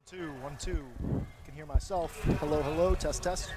Two, 1, 2. I can hear myself. Hello, hello, test, test.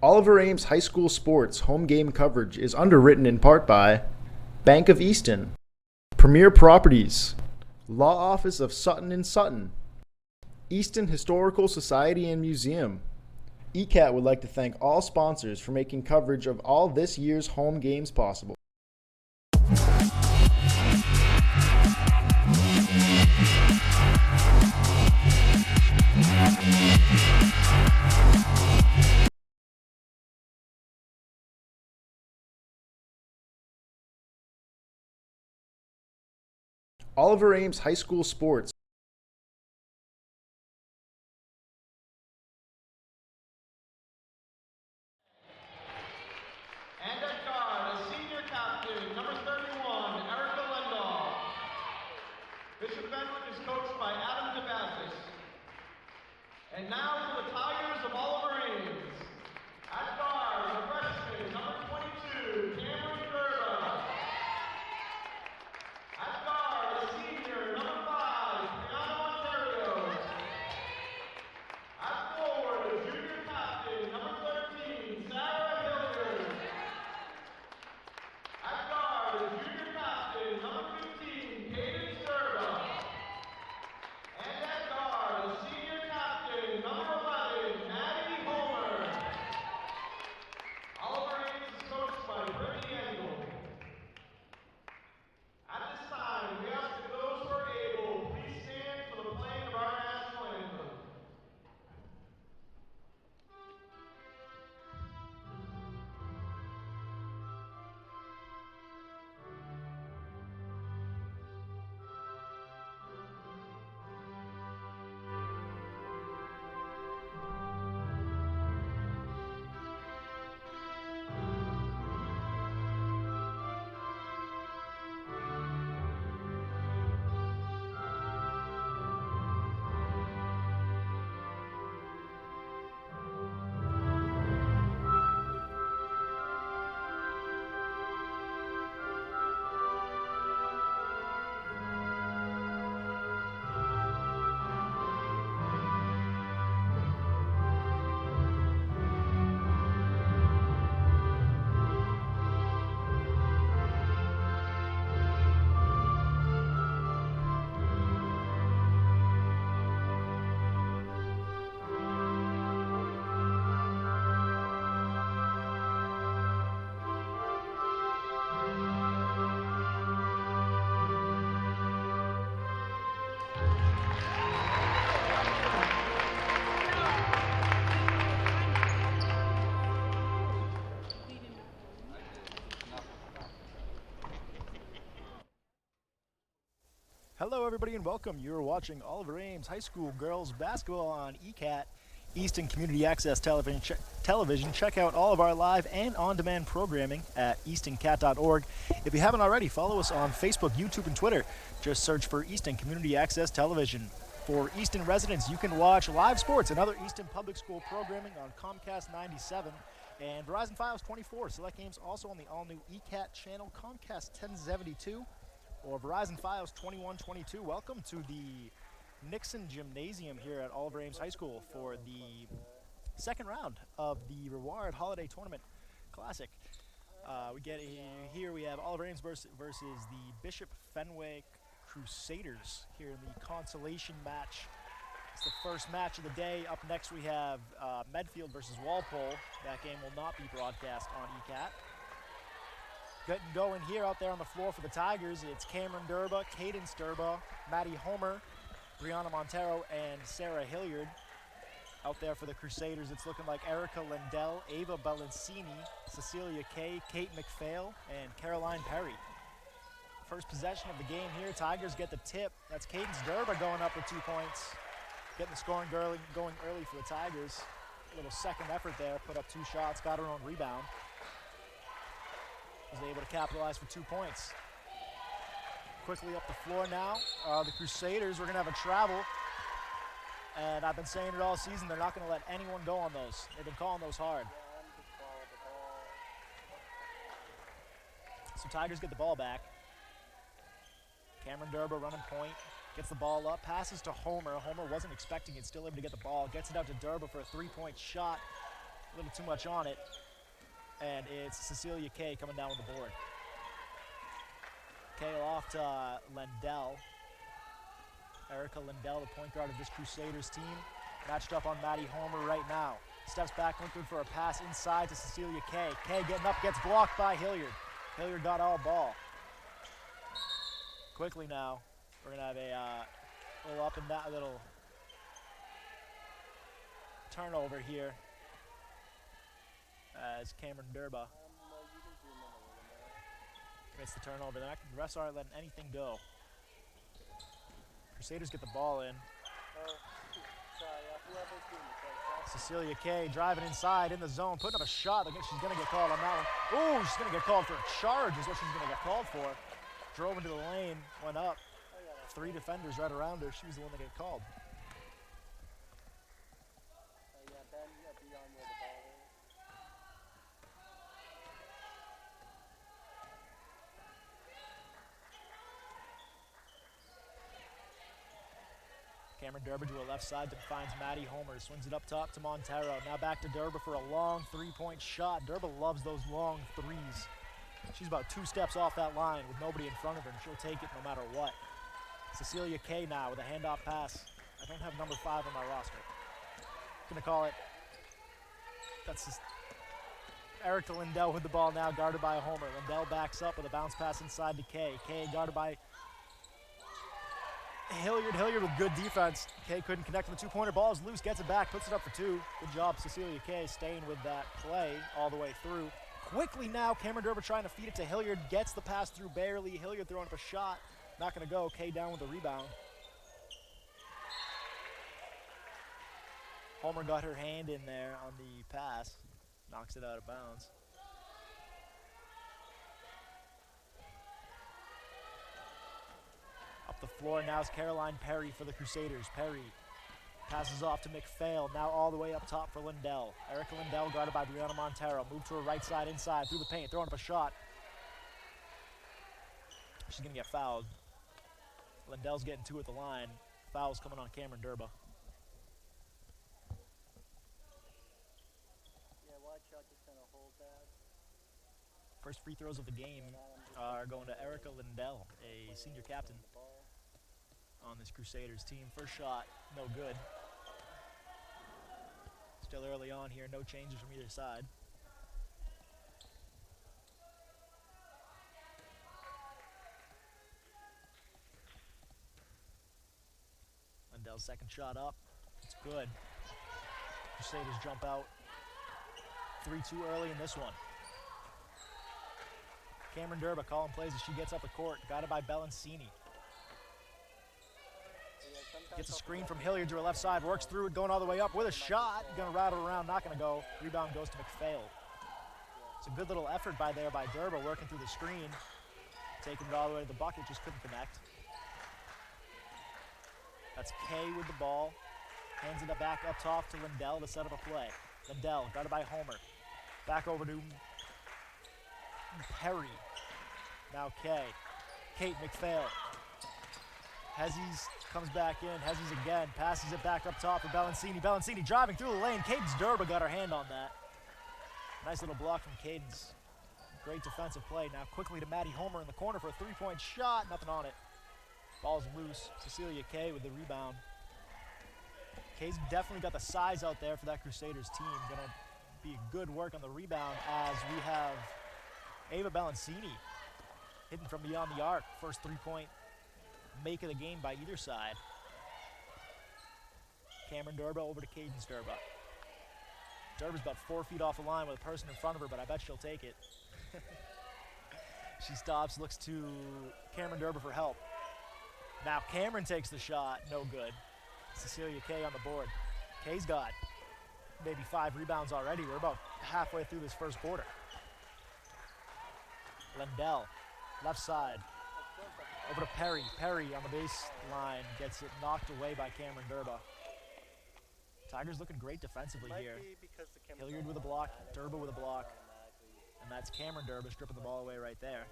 Oliver Ames High School Sports home game coverage is underwritten in part by Bank of Easton, Premier Properties, Law Office of Sutton and Sutton, Easton Historical Society and Museum. ECAT would like to thank all sponsors for making coverage of all this year's home games possible. Oliver Ames High School Sports. And at guard, a senior captain, number 31, Erica Lendahl. Bishop Fenwick is coached by Adam DeBassis. And now for the Tigers of Oliver Ames. At guard, a freshman, number 22, Cameron Gerba. At guard, a senior, number 5, Brianna Ontario. At forward, a junior captain, number 13, Sarah Hilliard. At guard, a junior captain, number 15, Kaden Sturba. And at guard, a senior captain, number 11, Maddie Homer. Oliver Ames is coached by Brittany Engel. At this time, we ask that those who are able, please stand for the playing of our national anthem. Hello, everybody, and welcome. You're watching Oliver Ames High School Girls Basketball on ECAT, Easton Community Access Television. Check out all of our live and on-demand programming at eastoncat.org. If you haven't already, follow us on Facebook, YouTube, and Twitter. Just search for Easton Community Access Television. For Easton residents, you can watch live sports and other Easton Public School programming on Comcast 97 and Verizon Fios 24. Select games also on the all-new ECAT channel, Comcast 1072. Or Verizon Fios 2122. Welcome to the Nixon Gymnasium here at Oliver Ames High School for the second round of the Rivard Holiday Tournament Classic. We have Oliver Ames versus the Bishop Fenwick Crusaders here in the consolation match. It's the first match of the day. Up next we have Medfield versus Walpole. That game will not be broadcast on ECAT. Getting going here out there on the floor for the Tigers, it's Cameron Durba, Caden Sturba, Maddie Homer, Brianna Montero, and Sarah Hilliard. Out there for the Crusaders, it's looking like Erica Lindell, Ava Balancini, Cecilia Kay, Kate McPhail, and Caroline Perry. First possession of the game here, Tigers get the tip. That's Caden Sturba going up with 2 points. Getting the scoring going early for the Tigers. A little second effort there, put up 2 shots, got her own rebound. Was able to capitalize for 2 points. Quickly up the floor now. The Crusaders, we're going to have a travel. And I've been saying it all season, they're not going to let anyone go on those. They've been calling those hard. So Tigers get the ball back. Cameron Durba running point. Gets the ball up, passes to Homer. Homer wasn't expecting it, still able to get the ball. Gets it out to Durba for a 3-point shot. A little too much on it. And it's Cecilia Kay coming down with the board. Kay off to Lindell. Erica Lindell, the point guard of this Crusaders team, matched up on Maddie Homer right now. Steps back looking for a pass inside to Cecilia Kay. Kay getting up, gets blocked by Hilliard. Hilliard got all ball. Quickly now, we're gonna have a little up and down, little turnover here as Cameron Durba commits the turnover. The refs aren't letting anything go. Crusaders get the ball in. Cecilia Kay driving inside in the zone, putting up a shot. I think she's going to get called on that one. Ooh, she's going to get called for a charge is what she's going to get called for. Drove into the lane, went up. 3 defenders right around her. She was the one that got called. Cameron Durba to her left side that finds Maddie Homer. Swings it up top to Montero. Now back to Durba for a long 3-point shot. Durba loves those long threes. She's about 2 steps off that line with nobody in front of her, and she'll take it no matter what. Cecilia Kay now with a handoff pass. I don't have number 5 on my roster. Gonna call it. That's just Erica Lindell with the ball now, guarded by a Homer. Lindell backs up with a bounce pass inside to Kay. Kay guarded by Hilliard. Hilliard with good defense. Kay couldn't connect on the 2-pointer. Ball is loose, gets it back, puts it up for 2. Good job, Cecilia Kay, staying with that play all the way through. Quickly now, Cameron Durba trying to feed it to Hilliard. Gets the pass through barely. Hilliard throwing up a shot. Not going to go. Kay down with the rebound. Homer got her hand in there on the pass. Knocks it out of bounds. Up the floor now is Caroline Perry for the Crusaders. Perry passes off to McPhail, now all the way up top for Lindell. Erica Lindell guarded by Brianna Montero. Moved to her right side inside through the paint, throwing up a shot. She's going to get fouled. Lindell's getting 2 at the line. Foul's coming on Cameron Durba. Yeah, watch out, just going to hold that. First free throws of the game are going to Erica Lindell, a senior captain on this Crusaders team. First shot, no good. Still early on here, no changes from either side. Lindell's second shot up, it's good. Crusaders jump out 3-2 early in this one. Cameron Durba calling plays as she gets up the court, guided by Bellancini. Gets a screen from Hilliard to her left side, works through it, going all the way up with a shot. Gonna rattle around, not gonna go. Rebound goes to McPhail. It's a good little effort by Durba, working through the screen. Taking it all the way to the bucket, just couldn't connect. That's Kay with the ball. Hands it back up top to Lindell to set up a play. Lindell, guarded by Homer. Back over to Perry. Now Kay. Kate McPhail. Hezzy's comes back in. Hezzy's again. Passes it back up top for Bellancini. Bellancini driving through the lane. Cadence Durba got her hand on that. Nice little block from Cadence. Great defensive play. Now quickly to Maddie Homer in the corner for a 3-point shot. Nothing on it. Ball's loose. Cecilia Kay with the rebound. Kay's definitely got the size out there for that Crusaders team. Gonna be good work on the rebound as we have Ava Bellancini hitting from beyond the arc. First 3-point make of the game by either side. Cameron Durba over to Cadence Durba. Durba's about 4 feet off the line with a person in front of her, but I bet she'll take it. She stops, looks to Cameron Durba for help. Now Cameron takes the shot, no good. Cecilia Kay on the board. Kay's got maybe 5 rebounds already. We're about halfway through this first quarter. Lindell, left side. Over to Perry. Perry on the baseline gets it knocked away by Cameron Durba. Tigers looking great defensively here. Hilliard with a block, Durba with a block. And that's Cameron Durba stripping the ball away right there.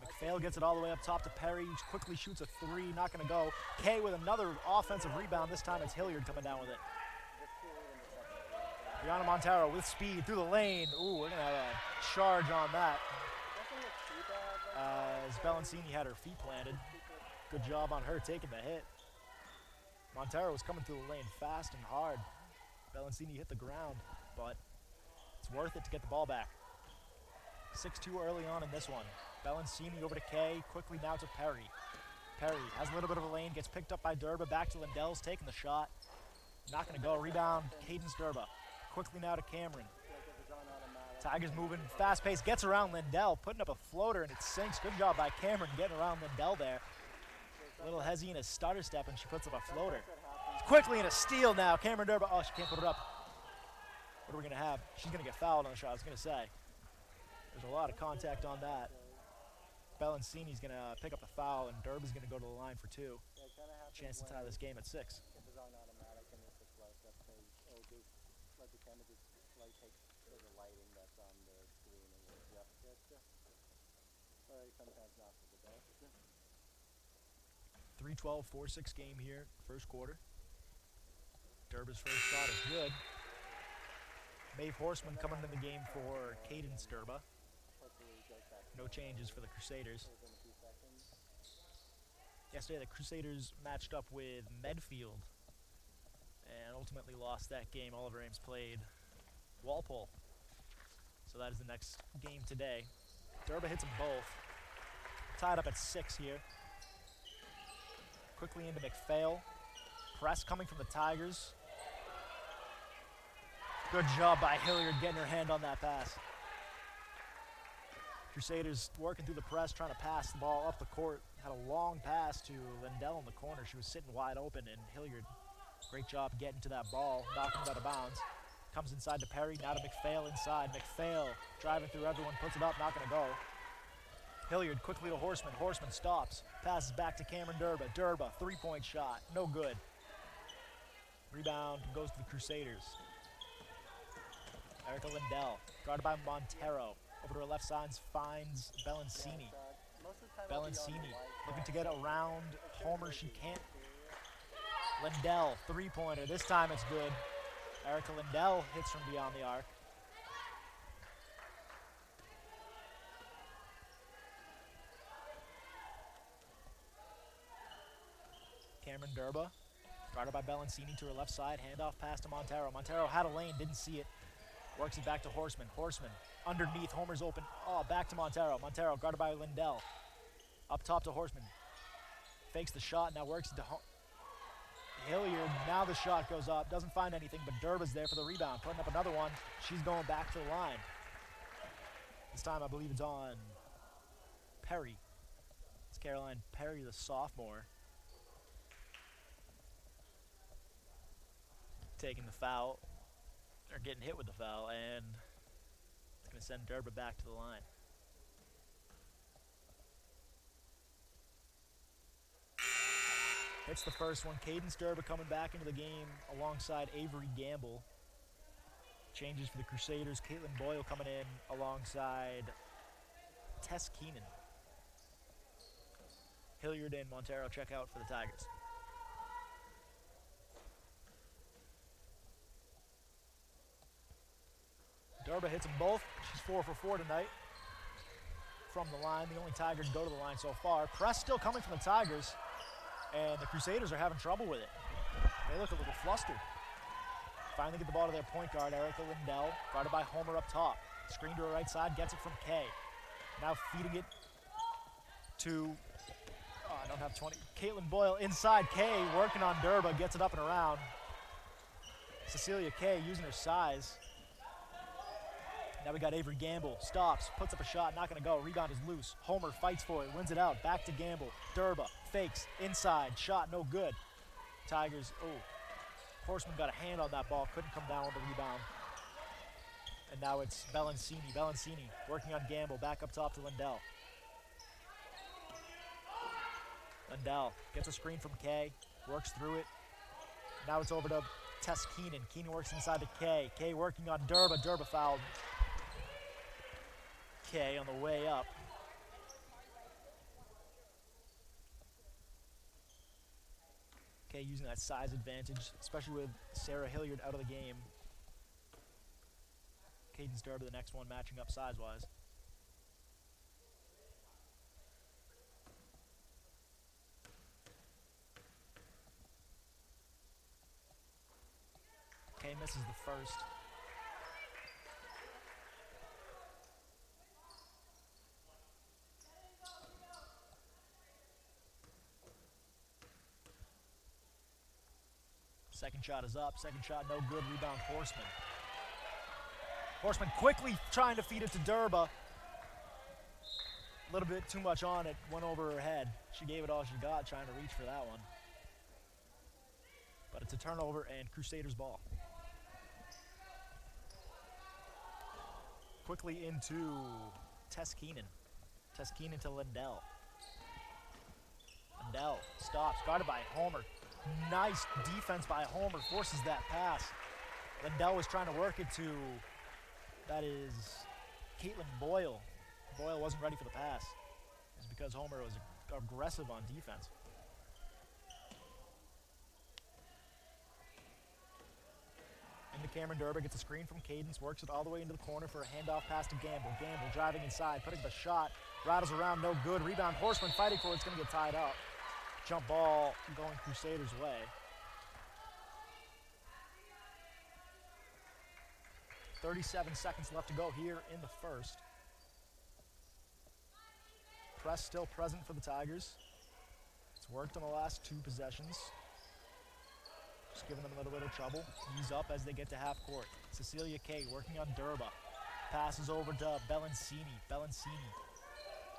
McPhail gets it all the way up top to Perry. Quickly shoots a 3, not going to go. Kay with another offensive rebound. This time it's Hilliard coming down with it. Brianna Montero with speed through the lane. Ooh, we're gonna have a charge on that. Nothing look too bad. As Bellancini had her feet planted. Good job on her taking the hit. Montero was coming through the lane fast and hard. Bellancini hit the ground, but it's worth it to get the ball back. 6-2 early on in this one. Bellancini over to Kay, quickly now to Perry. Perry has a little bit of a lane, gets picked up by Durba, back to Lindell's taking the shot. Not gonna go, rebound, Cadence Durba. Quickly now to Cameron. Like it was on automatic. Tigers moving, fast pace, gets around Lindell, putting up a floater and it sinks. Good job by Cameron getting around Lindell there. A little hezzy in his stutter step and she puts up a floater. Quickly in a steal now, Cameron Durba, oh, she can't put it up. What are we gonna have? She's gonna get fouled on the shot, I was gonna say. There's a lot of contact on that. Bellancini's gonna pick up the foul and Durba's gonna go to the line for 2. Yeah, it kind of happens Chance to tie this game at 6. if it's on automatic and it's a flush. That's because it'll just let the camera just like take the lighting that's on the screen and just gets you. Or sometimes not for the best. 3-12, 4-6 game here, first quarter. Durba's first shot is good. Maeve Horseman coming into the game for Cadence Durba. Hopefully it goes back No changes for the Crusaders. within a few seconds. Yesterday, the Crusaders matched up with Medfield and ultimately lost that game. Oliver Ames played Walpole. So that is the next game today. Durba hits them both. Tied up at 6 here. Quickly into McPhail. Press coming from the Tigers. Good job by Hilliard getting her hand on that pass. Crusaders working through the press, trying to pass the ball up the court. Had a long pass to Lindell in the corner. She was sitting wide open, and Hilliard, great job getting to that ball, knocking it out of bounds. Comes inside to Perry, now to McPhail inside. McPhail driving through everyone, puts it up, not gonna go. Hilliard quickly to Horseman. Horseman stops, passes back to Cameron Durba. Durba, 3-point shot, no good. Rebound goes to the Crusaders. Erica Lindell, guarded by Montero. Over to her left side, finds Bellancini. Most of the time it'll be on the Bellancini white looking to side. get around Homer. She can't. Lindell, 3-pointer. This time it's good. Erica Lindell hits from beyond the arc. Cameron Durba, guarded by Bellancini to her left side. Handoff pass to Montero. Montero had a lane, didn't see it. Works it back to Horseman. Horseman underneath. Homer's open. Oh, back to Montero. Montero guarded by Lindell. Up top to Horseman. Fakes the shot. Now works it to Hilliard. Now the shot goes up. Doesn't find anything, but Durba's there for the rebound. Putting up another one. She's going back to the line. This time I believe it's on Perry. It's Caroline Perry, the sophomore, taking the foul, or getting hit with the foul, and it's going to send Durba back to the line. Hits the first one. Cadence Durba coming back into the game alongside Avery Gamble. Changes for the Crusaders. Caitlin Boyle coming in alongside Tess Keenan. Hilliard and Montero check out for the Tigers. Durba hits them both. She's 4 for 4 tonight from the line. The only Tigers go to the line so far. Press still coming from the Tigers, and the Crusaders are having trouble with it. They look a little flustered. Finally get the ball to their point guard, Erica Lindell, guarded by Homer up top. Screen to her right side, gets it from Kay. Now feeding it to, I don't have 20. Caitlin Boyle inside. Kay working on Durba, gets it up and around. Cecilia Kay using her size. Now we got Avery Gamble, stops, puts up a shot, not gonna go. Rebound is loose. Homer fights for it, wins it out. Back to Gamble. Durba fakes, inside, shot no good. Tigers, Horseman got a hand on that ball, couldn't come down with the rebound. And now it's Bellancini. Bellancini working on Gamble, back up top to Lindell. Lindell gets a screen from Kay, works through it. Now it's over to Tess Keenan. Keenan works inside to Kay. Kay working on Durba. Durba fouled Kay on the way up. Kay using that size advantage, especially with Sarah Hilliard out of the game. Cadence Durba, the next one, matching up size-wise. Kay misses the first. Second shot is up. Second shot no good. Rebound Horseman. Horseman quickly trying to feed it to Durba. A little bit too much on it. Went over her head. She gave it all she got trying to reach for that one. But it's a turnover and Crusaders ball. Quickly into Tess Keenan. Tess Keenan to Lindell. Lindell stops. Guarded by Homer. Nice defense by Homer. Forces that pass. Lindell was trying to work it to, that is Caitlin Boyle. Boyle wasn't ready for the pass. It's because Homer was aggressive on defense. Into Cameron Durba, gets a screen from Cadence, works it all the way into the corner for a handoff pass to Gamble. Gamble driving inside, putting the shot, rattles around, no good. Rebound, Horseman fighting for it, it's going to get tied up. Jump ball going Crusaders' way. .37 seconds left to go here in the first. Press still present for the Tigers. It's worked on the last two possessions. Just giving them a little bit of trouble. Ease up as they get to half court. Cecilia Kay working on Durba. Passes over to Bellancini. Bellancini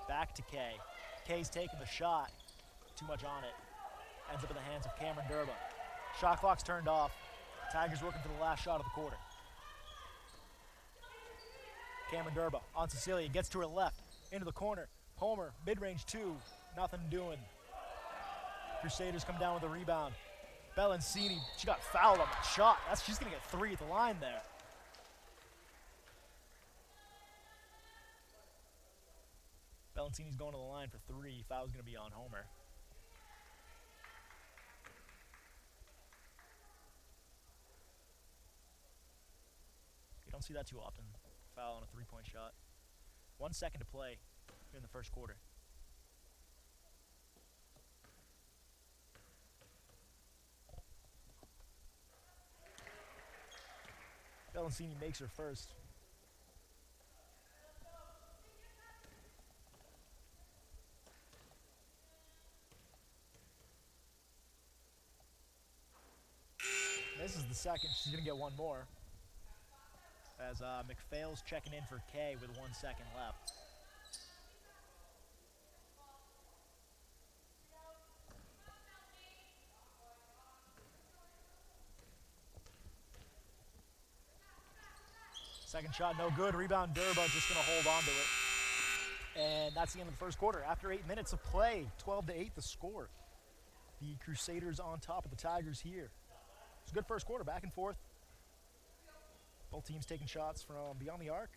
back to Kay. Kay's taking the shot. Too much on it. Ends up in the hands of Cameron Durba. Shot clock's turned off. Tigers working for the last shot of the quarter. Cameron Durba on Cecilia. Gets to her left. Into the corner. Homer, mid-range two. Nothing doing. Crusaders come down with a rebound. Bellancini, she got fouled on that shot. She's going to get three at the line there. Bellancini's going to the line for three. Foul's going to be on Homer. You don't see that too often. Foul on a three-point shot. 1 second to play in the first quarter. Bellancini makes her first. This is the second. She's going to get one more. As McPhail's checking in for Kay with 1 second left. Second shot, no good. Rebound, Durba just going to hold on to it. And that's the end of the first quarter. After 8 minutes of play, 12-8 the score. The Crusaders on top of the Tigers here. It's a good first quarter, back and forth. Both teams taking shots from beyond the arc.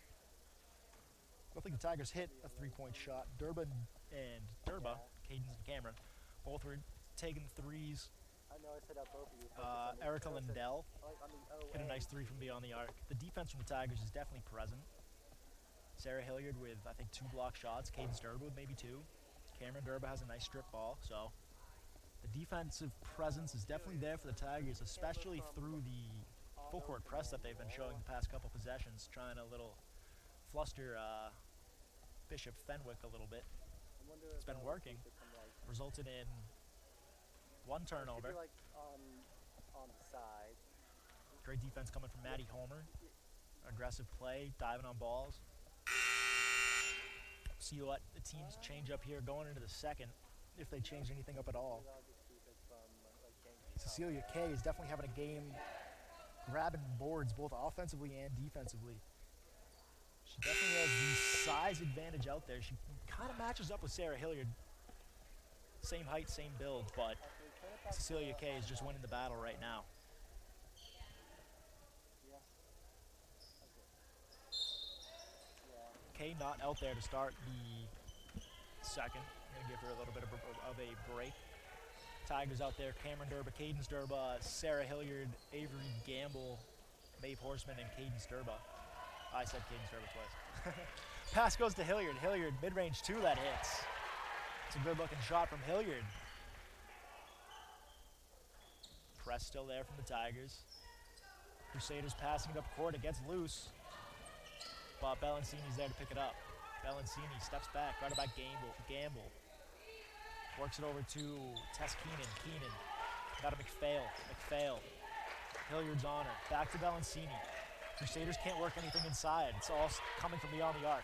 I don't think the Tigers hit a three-point shot. Durba and Durba, Cadence and Cameron, both were taking threes. I know I said out both of you. Erica Lindell hit a nice three from beyond the arc. The defense from the Tigers is definitely present. Sarah Hilliard with, I think, 2 block shots. Cadence Durba with maybe 2. Cameron Durba has a nice strip ball. So the defensive presence is definitely there for the Tigers, especially through the full court press that they've been showing the past couple possessions, trying a little fluster Bishop Fenwick a little bit. It's been working. Resulted in 1 turnover. Like on the side. Great defense coming from Maddie Homer. Aggressive play, diving on balls. See what the teams change up here going into the second, if they change anything up at all. Cecilia Kay is definitely having a game grabbing boards both offensively and defensively. She definitely has the size advantage out there. She kind of matches up with Sarah Hilliard. Same height, same build, but Cecilia Kay is just winning the battle right now. Kay not out there to start the second. I'm going to give her a little bit of a break. Tigers out there, Cameron Durba, Cadence Durba, Sarah Hilliard, Avery Gamble, Maeve Horseman, and Cadence Durba. I said Cadence Rivard twice. Pass goes to Hilliard. Hilliard, mid-range 2, that hits. It's a good-looking shot from Hilliard. Press still there from the Tigers. Crusaders passing it up court. It gets loose. But Bellancini's there to pick it up. Bellancini steps back, guarded by Gamble. Works it over to Tess Keenan. Keenan got a McPhail. Hilliard's on her. Back to Bellancini. Crusaders can't work anything inside. It's all coming from beyond the arc.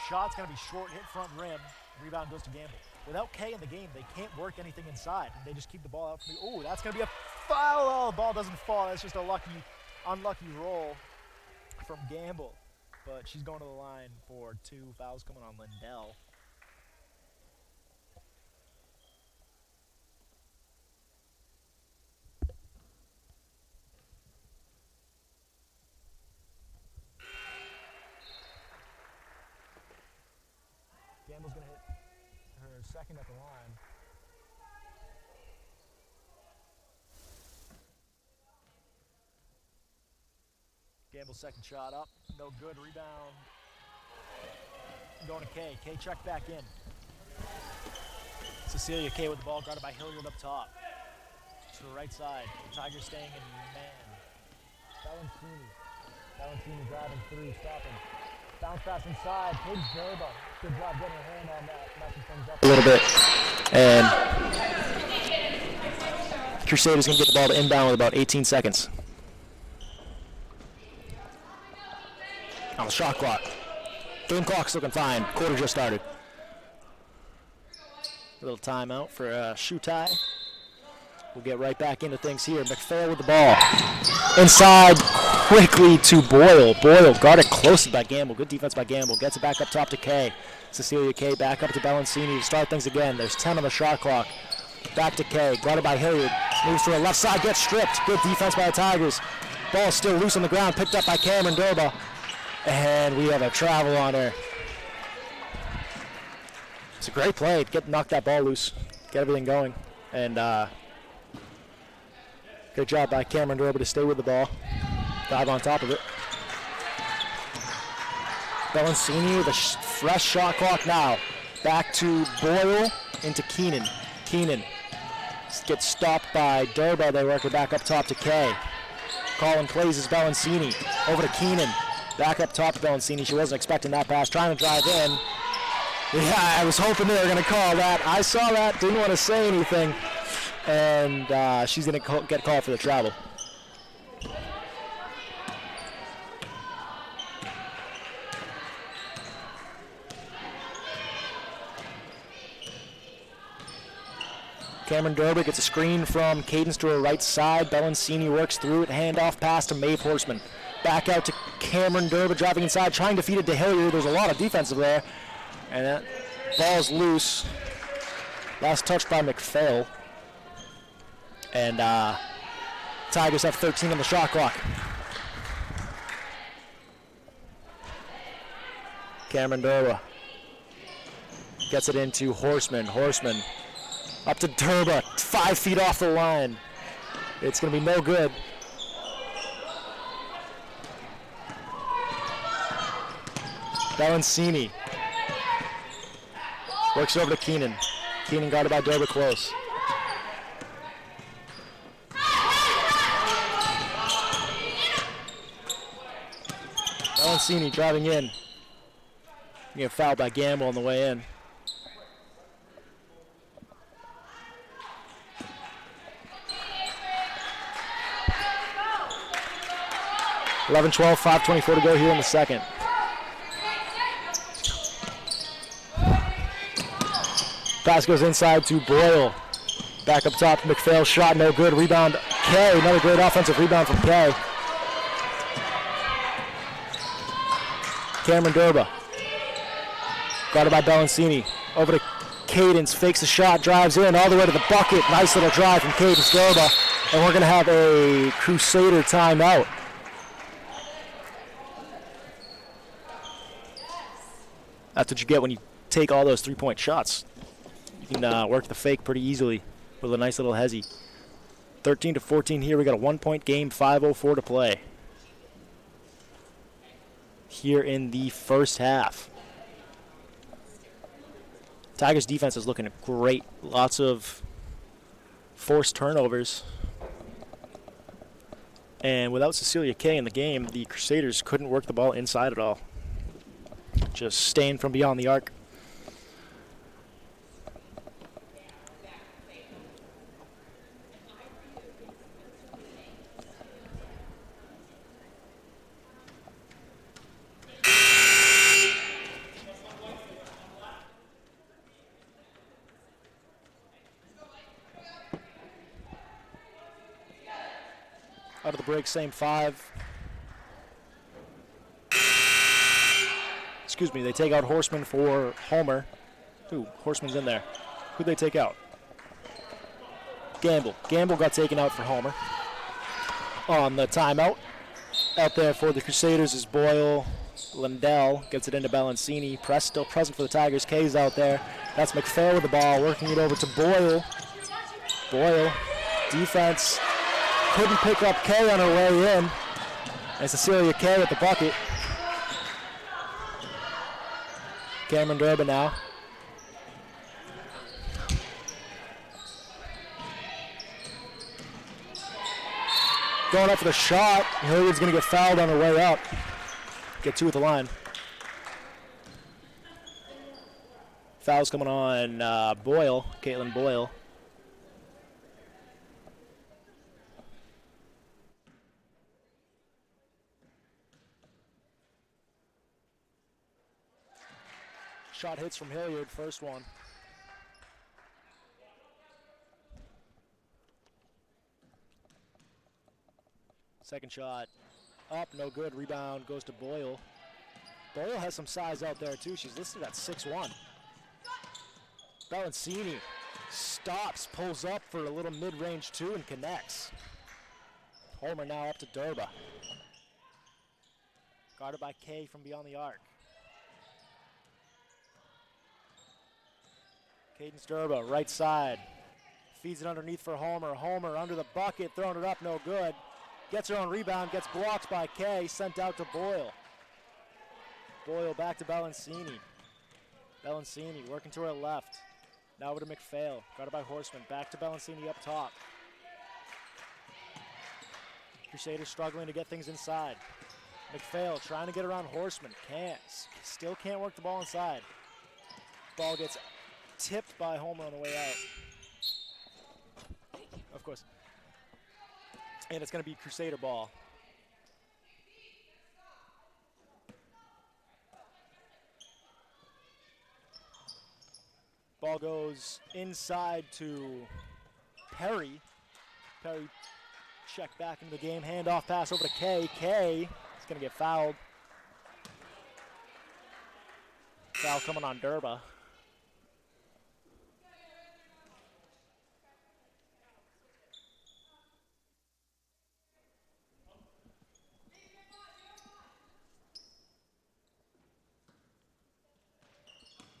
Shot's going to be short, hit front rim. Rebound goes to Gamble. Without K in the game, they can't work anything inside. And they just keep the ball out. Oh, that's going to be a foul. Oh, the ball doesn't fall. That's just a unlucky roll from Gamble. But she's going to the line for 2 fouls coming on Lindell. Gamble's going to hit her second at the line. Gamble's second shot up. No good. Rebound. Going to K. K checked back in. Cecilia K with the ball, guarded by Hilliard up top. To the right side. Tigers staying in man. Bellancini driving through, stopping. Bounce pass inside. Cadence Durba. Good job getting her hand on that. Matching things up a little bit. And Crusaders going to get the ball to inbound with about 18 seconds. On the shot clock. Game clock's looking fine. Quarter just started. A little timeout for a shoe tie. We'll get right back into things here. McPhail with the ball. Inside quickly to Boyle. Boyle guarded close by Gamble. Good defense by Gamble. Gets it back up top to K. Cecilia K back up to Bellancini to start things again. There's 10 on the shot clock. Back to K. Guarded by Hilliard. Moves to the left side. Gets stripped. Good defense by the Tigers. Ball still loose on the ground. Picked up by Cameron Durba. And we have a travel on her. It's a great play. Knock that ball loose. Get everything going. And good job by Cameron Durba to stay with the ball. Dive on top of it. Bellancini with a fresh shot clock now. Back to Boyle into Keenan. Keenan gets stopped by Durba. They work it back up top to K. Calling plays is Bellancini. Over to Keenan. Back up top to Bellancini. She wasn't expecting that pass. Trying to drive in. Yeah, I was hoping they were going to call that. I saw that. Didn't want to say anything. And she's going to get called for the travel. Cameron Durba gets a screen from Cadence to her right side. Bellancini works through it. Handoff pass to Maeve Horseman. Back out to Cameron Durba driving inside, trying to feed it to Hilliard. There's a lot of defensive there. And that ball's loose. Last touch by McPhail. And Tigers have 13 on the shot clock. Cameron Durba gets it into Horseman. Horseman up to Durba, 5 feet off the line. It's going to be no good. Bellancini works over to Keenan. Keenan guarded by Durba close. Bellancini driving in. Get fouled by Gamble on the way in. (11-12), 5:24 to go here in the second. Pass goes inside to Boyle. Back up top, McPhail shot, no good. Rebound, K. Another great offensive rebound from K. Cameron Durba. Guarded by Bellancini. Over to Cadence, fakes the shot, drives in all the way to the bucket. Nice little drive from Cadence Durba. And we're going to have a Crusader timeout. That's what you get when you take all those three-point shots. You can work the fake pretty easily with a nice little hezzy. 13-14 here. We got a 1-point game, 5:04 to play. here in the first half. Tigers defense is looking great. Lots of forced turnovers. And without Cecilia Kay in the game, the Crusaders couldn't work the ball inside at all. Just staying from beyond the arc. Out of the break, same 5. Excuse me, they take out Horseman for Homer. Ooh, Horseman's in there. Who'd they take out? Gamble. Gamble got taken out for Homer. On the timeout. Out there for the Crusaders is Boyle. Lindell gets it into Balancini. Press still present for the Tigers. Kay's out there. That's McPhail with the ball, working it over to Boyle. Boyle, defense. Couldn't pick up Kay on her way in. And Cecilia Kay at the bucket. Cameron Durbin now. Going up for the shot. Hilliard's going to get fouled on her way up. Get 2 at the line. Foul's coming on Boyle, Caitlin Boyle. Shot hits from Hilliard, first one. Second shot up, no good. Rebound goes to Boyle. Boyle has some size out there too. She's listed at 6'1". Balancini stops, pulls up for a little mid-range 2 and connects. Homer now up to Durba. Guarded by Kay from beyond the arc. Cadence Durba, right side. Feeds it underneath for Homer. Homer under the bucket, throwing it up, no good. Gets her own rebound, gets blocked by Kay, sent out to Boyle. Boyle back to Balancini. Balancini working to her left. Now over to McPhail, guarded by Horseman. Back to Balancini up top. Crusaders struggling to get things inside. McPhail trying to get around Horseman. Still can't work the ball inside. Ball gets tipped by Homer on the way out. Of course. And it's going to be Crusader ball. Ball goes inside to Perry. Perry checked back into the game. Handoff pass over to Kay. Kay is going to get fouled. Foul coming on Durba.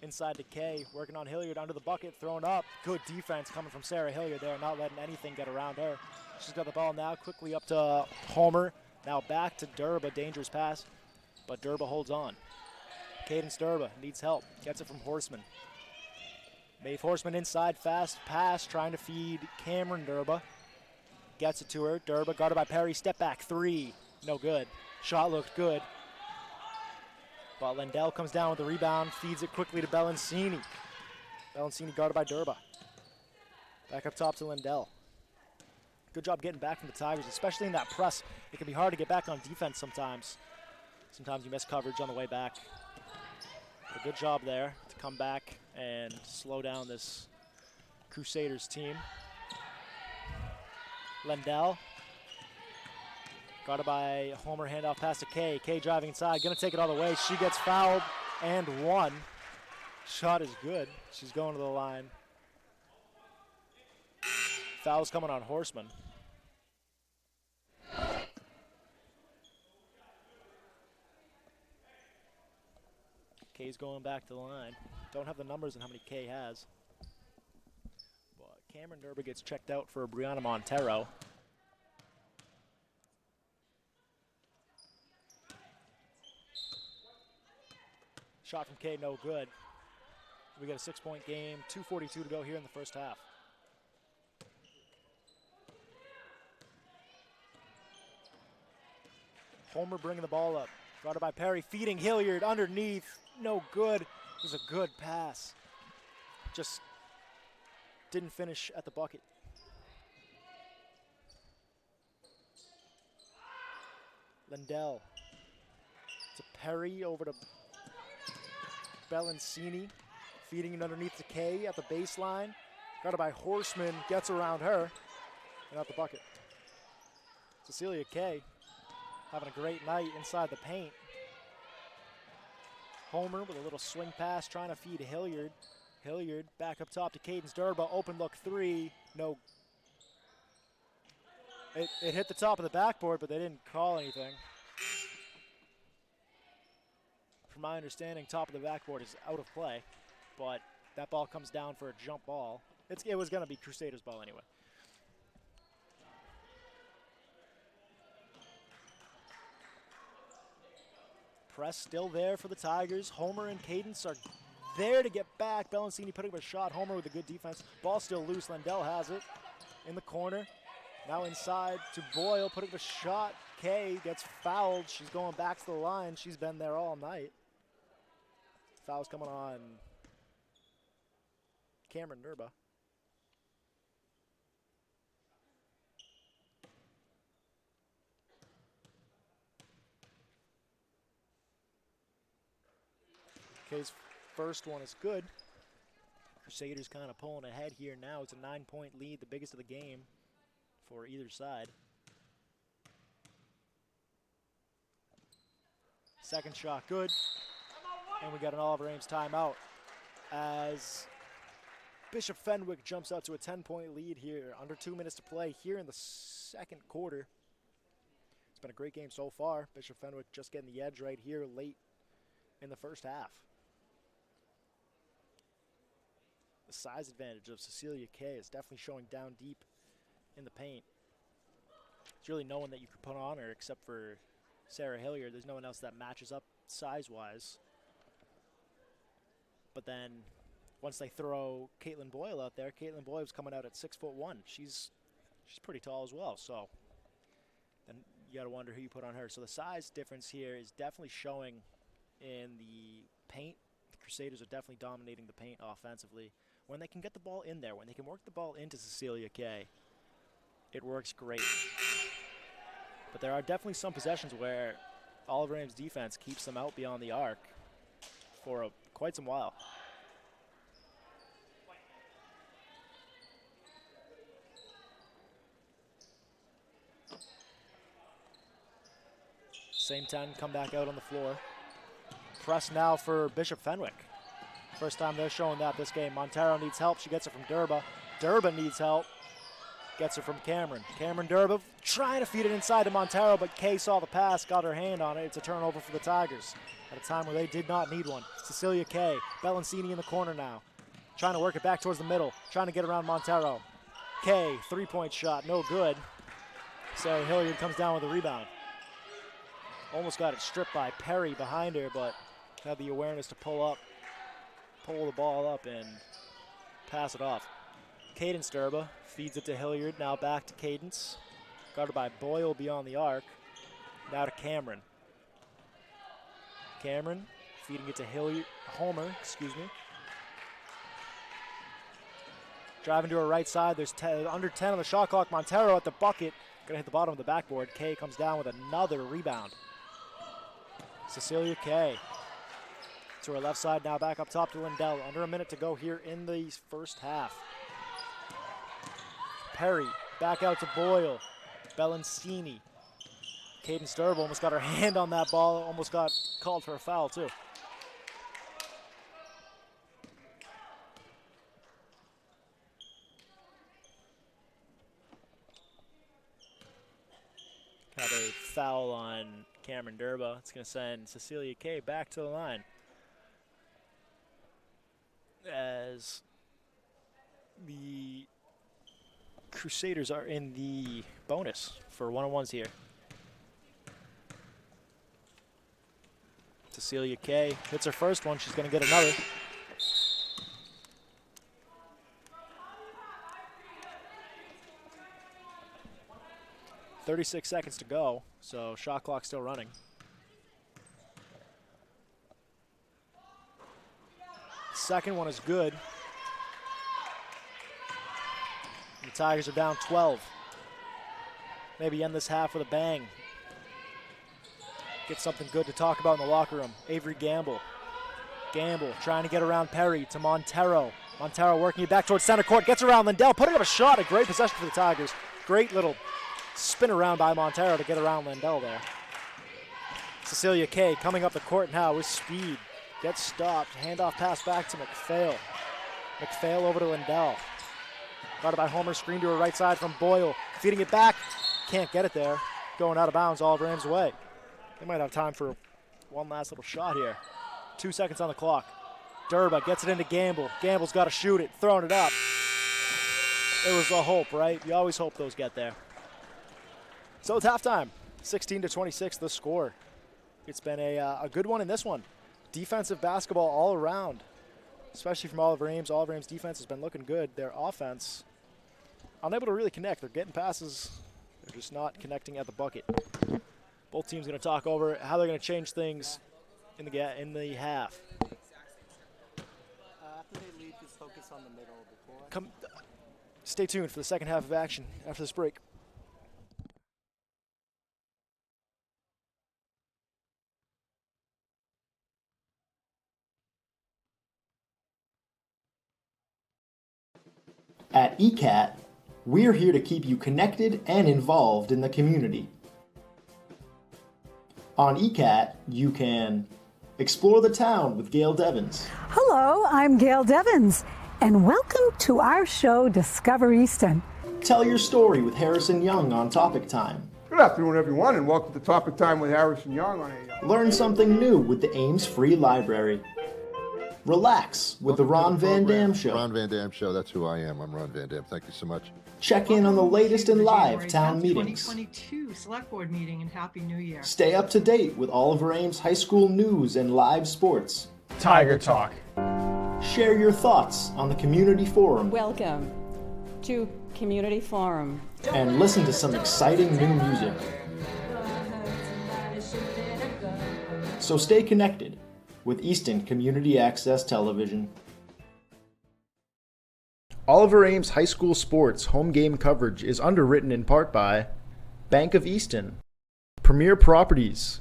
Inside to Kay, working on Hilliard under the bucket, thrown up. Good defense coming from Sarah Hilliard there, not letting anything get around her. She's got the ball now, quickly up to Homer. Now back to Durba, dangerous pass, but Durba holds on. Cadence Durba needs help, gets it from Horseman. Maeve Horseman inside, fast pass, trying to feed Cameron Durba. Gets it to her, Durba guarded by Perry, step back 3, no good. Shot looked good. But Lindell comes down with the rebound, feeds it quickly to Balancini. Balancini guarded by Durba. Back up top to Lindell. Good job getting back from the Tigers, especially in that press. It can be hard to get back on defense sometimes. Sometimes you miss coverage on the way back. But a good job there to come back and slow down this Crusaders team. Lindell. Guarded by Homer, handoff pass to Kay. Kay driving inside, gonna take it all the way. She gets fouled and 1. Shot is good. She's going to the line. Foul's coming on Horseman. Kay's going back to the line. Don't have the numbers on how many Kay has. But Cameron Durba gets checked out for Brianna Montero. Shot from K, no good. We got a 6-point game, 2:42 to go here in the first half. Homer bringing the ball up. Guarded by Perry, feeding Hilliard underneath. No good. It was a good pass. Just didn't finish at the bucket. Lindell to Perry, over to Bellancini, feeding it underneath to Kay at the baseline. Guarded by Horseman, gets around her, and out the bucket. Cecilia Kay having a great night inside the paint. Homer with a little swing pass, trying to feed Hilliard. Hilliard back up top to Cadence Durba, open look three, no. It hit the top of the backboard, but they didn't call anything. From my understanding, top of the backboard is out of play, but that ball comes down for a jump ball. It was going to be Crusaders' ball anyway. Press still there for the Tigers. Homer and Cadence are there to get back. Bellancini putting up a shot. Homer with a good defense. Ball still loose. Lindell has it in the corner. Now inside to Boyle, putting up a shot. Kay gets fouled. She's going back to the line. She's been there all night. Foul's coming on Cameron Durba. Kay's first one is good. Crusaders kind of pulling ahead here now. It's a 9-point lead, the biggest of the game for either side. Second shot good. And we got an Oliver Ames timeout as Bishop Fenwick jumps out to a 10-point lead here. Under 2 minutes to play here in the second quarter. It's been a great game so far. Bishop Fenwick just getting the edge right here late in the first half. The size advantage of Cecilia Kay is definitely showing down deep in the paint. There's really no one that you could put on her except for Sarah Hilliard. There's no one else that matches up size-wise. But then once they throw Caitlin Boyle out there, Caitlin Boyle was coming out at 6'1". She's pretty tall as well. So then you got to wonder who you put on her. So the size difference here is definitely showing in the paint. The Crusaders are definitely dominating the paint offensively. When they can get the ball in there, when they can work the ball into Cecilia Kay, it works great. But there are definitely some possessions where Oliver Ames' defense keeps them out beyond the arc for quite some while. Same 10 come back out on the floor. Press now for Bishop Fenwick. First time they're showing that this game. Montero needs help. She gets it from Durba. Durba needs help. Gets it from Cameron. Cameron Durba trying to feed it inside to Montero, but Kay saw the pass, got her hand on it. It's a turnover for the Tigers at a time where they did not need one. Cecilia Kay, Bellancini in the corner now. Trying to work it back towards the middle. Trying to get around Montero. Kay, three-point shot, no good. Sarah Hilliard comes down with a rebound. Almost got it stripped by Perry behind her, but had the awareness to pull the ball up and pass it off. Cadence Durba feeds it to Hilliard, now back to Cadence. Guarded by Boyle beyond the arc. Now to Cameron. Cameron feeding it to Homer. Driving to her right side, there's under 10 on the shot clock. Montero at the bucket, gonna hit the bottom of the backboard. Kay comes down with another rebound. Cecilia Kay to her left side, now back up top to Lindell. Under a minute to go here in the first half. Perry back out to Boyle. Bellancini. Cadence Durba almost got her hand on that ball, almost got called for a foul too. Have a foul on Cameron Durba. It's going to send Cecilia Kay back to the line as the Crusaders are in the bonus for one-on-ones here. Cecilia Kay hits her first one. She's going to get another. .36 seconds to go, so shot clock still running. Second one is good. The Tigers are down 12. Maybe end this half with a bang. Get something good to talk about in the locker room. Avery Gamble. Gamble trying to get around Perry to Montero. Montero working it back towards center court. Gets around Lindell, putting up a shot. A great possession for the Tigers. Great little spin around by Montero to get around Lindell there. Cecilia Kay coming up the court now with speed. Gets stopped. Handoff pass back to McPhail. McPhail over to Lindell. Guarded by Homer, screen to her right side from Boyle. Feeding it back. Can't get it there. Going out of bounds, Olive Rams away. They might have time for one last little shot here. 2 seconds on the clock. Durba gets it into Gamble. Gamble's got to shoot it, throwing it up. It was a hope, right? You always hope those get there. So it's halftime. 16-26 the score. It's been a good one in this one. Defensive basketball all around, especially from Olive Ames. Olive Ames' defense has been looking good. Their offense, unable to really connect. They're getting passes. They're just not connecting at the bucket. Both teams going to talk over how they're going to change things in the half. After they leave, just focus on the middle before. Stay tuned for the second half of action after this break. At ECAT, we're here to keep you connected and involved in the community. On ECAT, you can explore the town with Gail Devins. Hello, I'm Gail Devins, and welcome to our show, Discover Easton. Tell your story with Harrison Young on Topic Time. Good afternoon, everyone, and welcome to Topic Time with Harrison Young on a... Learn something new with the Ames Free Library. Relax with the Ron Van Dam Show. Ron Van Dam Show, that's who I am. I'm Ron Van Dam. Thank you so much. Check in on the latest in live town meetings. 2022 Select Board meeting, and Happy New Year. Stay up to date with Oliver Ames High School news and live sports. Tiger Talk. Share your thoughts on the community forum. Welcome to Community Forum. And listen to some exciting new music. So stay connected with Easton Community Access Television. Oliver Ames High School sports home game coverage is underwritten in part by Bank of Easton, Premier Properties,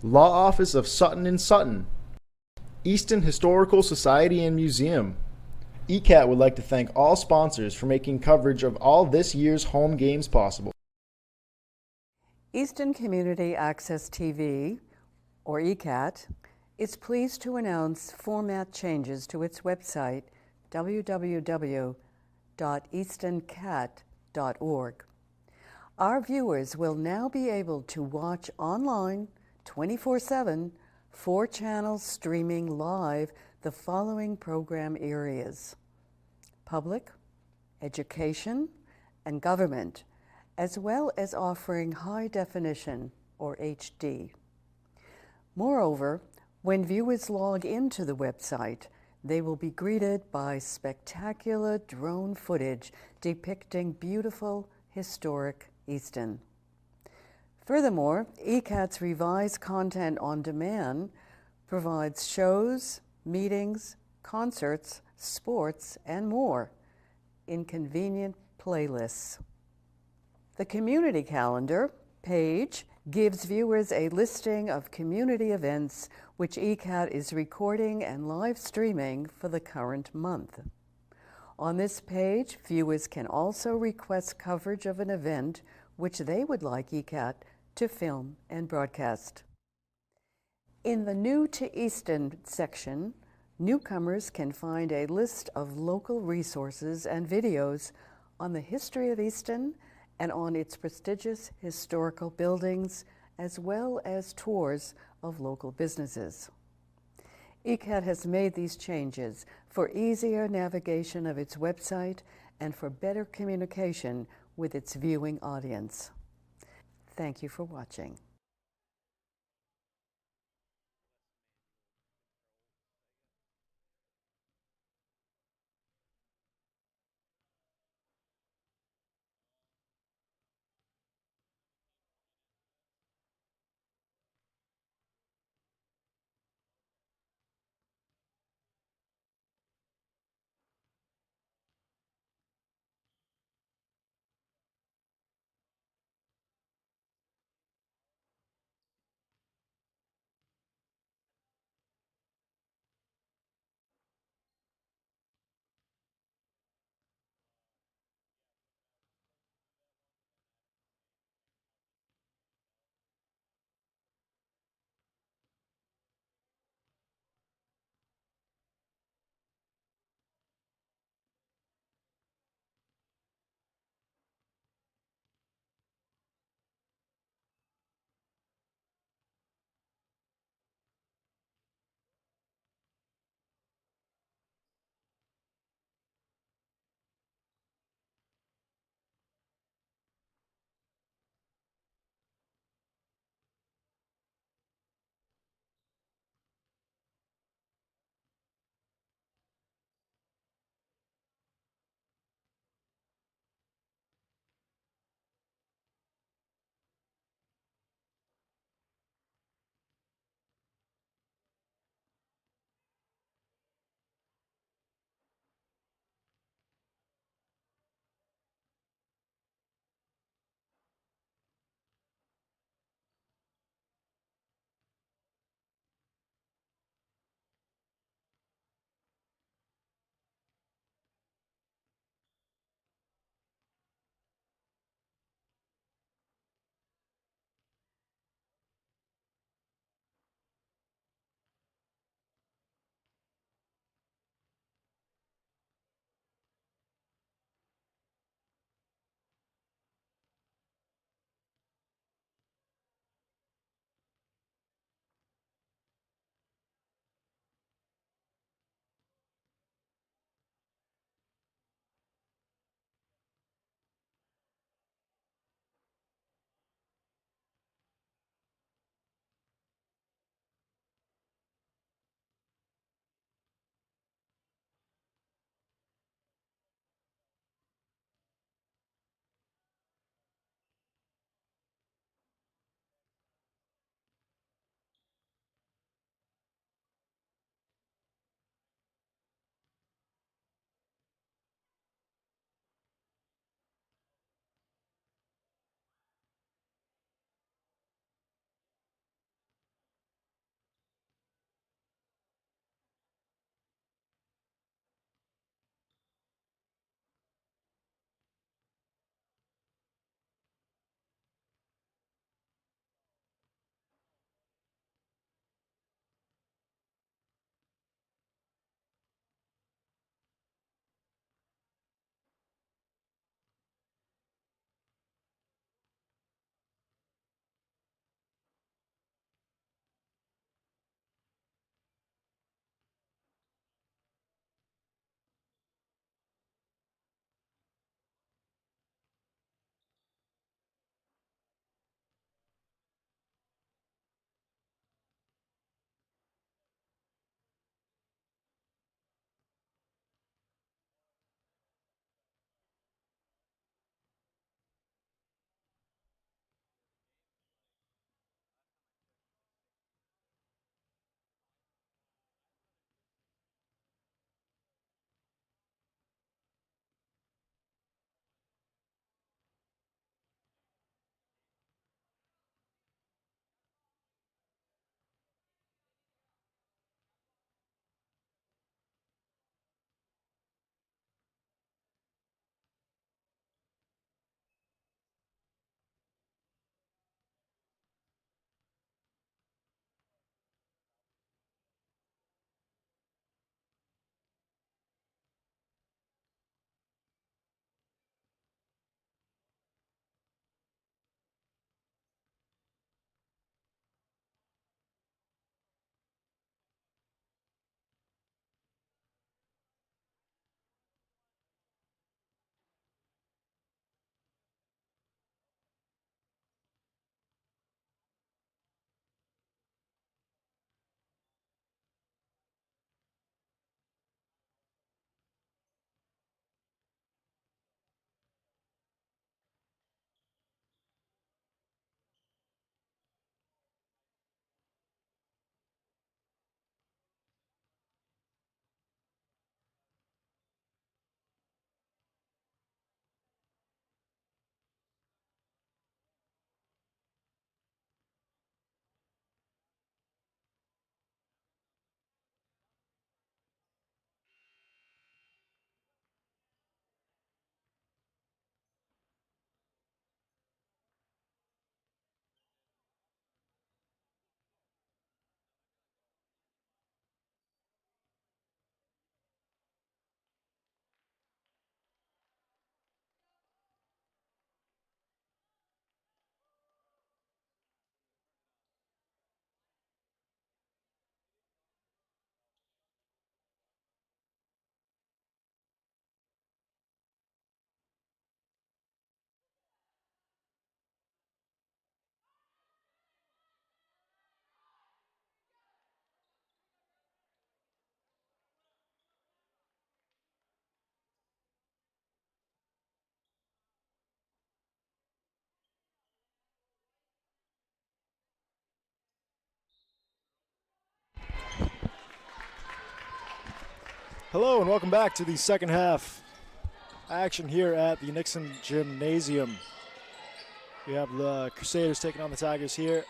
Law Office of Sutton & Sutton, Easton Historical Society and Museum. ECAT would like to thank all sponsors for making coverage of all this year's home games possible. Easton Community Access TV, or ECAT, is pleased to announce format changes to its website, www.eastoncat.org. Our viewers will now be able to watch online 24/7, 4 channels streaming live the following program areas: public, education, and government, as well as offering high definition or HD. Moreover, when viewers log into the website, they will be greeted by spectacular drone footage depicting beautiful, historic Easton. Furthermore, ECAT's revised content on demand provides shows, meetings, concerts, sports, and more in convenient playlists. The community calendar page gives viewers a listing of community events which ECAT is recording and live streaming for the current month. On this page, viewers can also request coverage of an event which they would like ECAT to film and broadcast. In the New to Easton section, newcomers can find a list of local resources and videos on the history of Easton and on its prestigious historical buildings, as well as tours of local businesses. ECAT has made these changes for easier navigation of its website and for better communication with its viewing audience. Thank you for watching. Hello and welcome back to the second half action here at the Nixon Gymnasium. We have the Crusaders taking on the Tigers here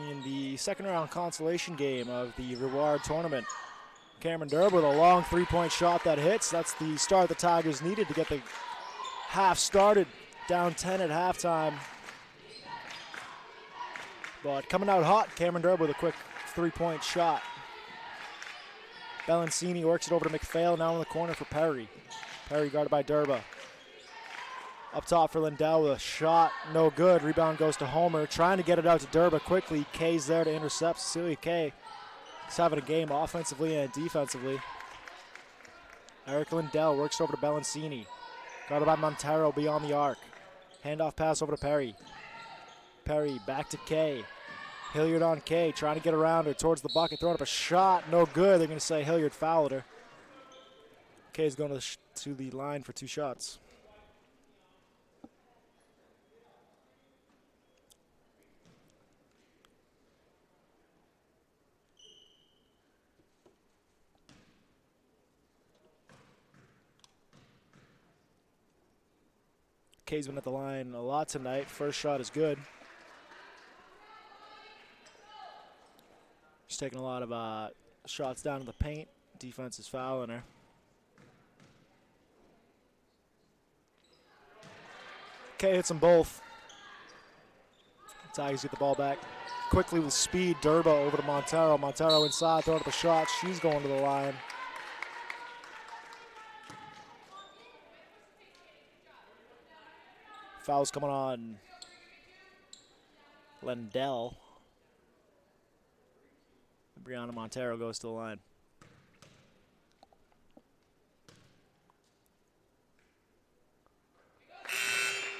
in the second round consolation game of the Rivard tournament. Cameron Durb with a long three-point shot that hits. That's the start the Tigers needed to get the half started, down 10 at halftime. But coming out hot, Cameron Durb with a quick three-point shot. Bellancini works it over to McPhail, now in the corner for Perry. Perry guarded by Durba. Up top for Lindell with a shot, no good. Rebound goes to Homer, trying to get it out to Durba quickly. Kay's there to intercept. Cecilia Kay is having a game offensively and defensively. Eric Lindell works over to Bellancini. Guarded by Montero beyond the arc. Handoff pass over to Perry. Perry back to Kay. Hilliard on Kay, trying to get around her towards the bucket, throwing up a shot, no good. They're going to say Hilliard fouled her. Kay's going to the line for 2 shots. Kay's been at the line a lot tonight. First shot is good. She's taking a lot of shots down to the paint. Defense is fouling her. Kay hits them both. Tigers get the ball back quickly with speed. Durba over to Montero. Montero inside, throwing up a shot. She's going to the line. Foul's coming on Lindell. Brianna Montero goes to the line.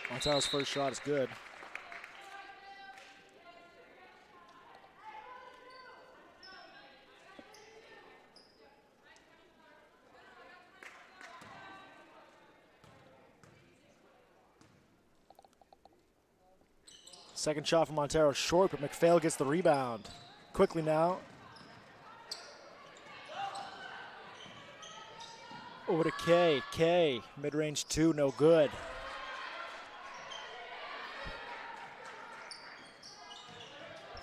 Montero's first shot is good. Second shot from Montero short, but McPhail gets the rebound. Quickly now. Over to Kay. Kay, mid-range 2, no good.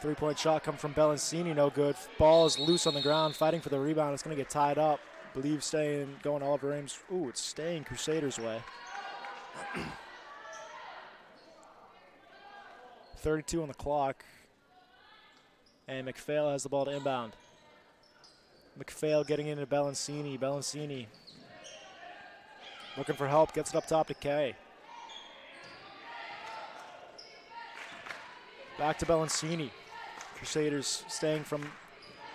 Three-point shot come from Bellancini, no good. Ball is loose on the ground, fighting for the rebound. It's going to get tied up. I believe going Oliver Ames. Ooh, it's staying Crusaders' way. 32 on the clock. And McPhail has the ball to inbound. McPhail getting into Bellancini. Bellancini looking for help, gets it up top to Kay. Back to Bellancini. Crusaders staying from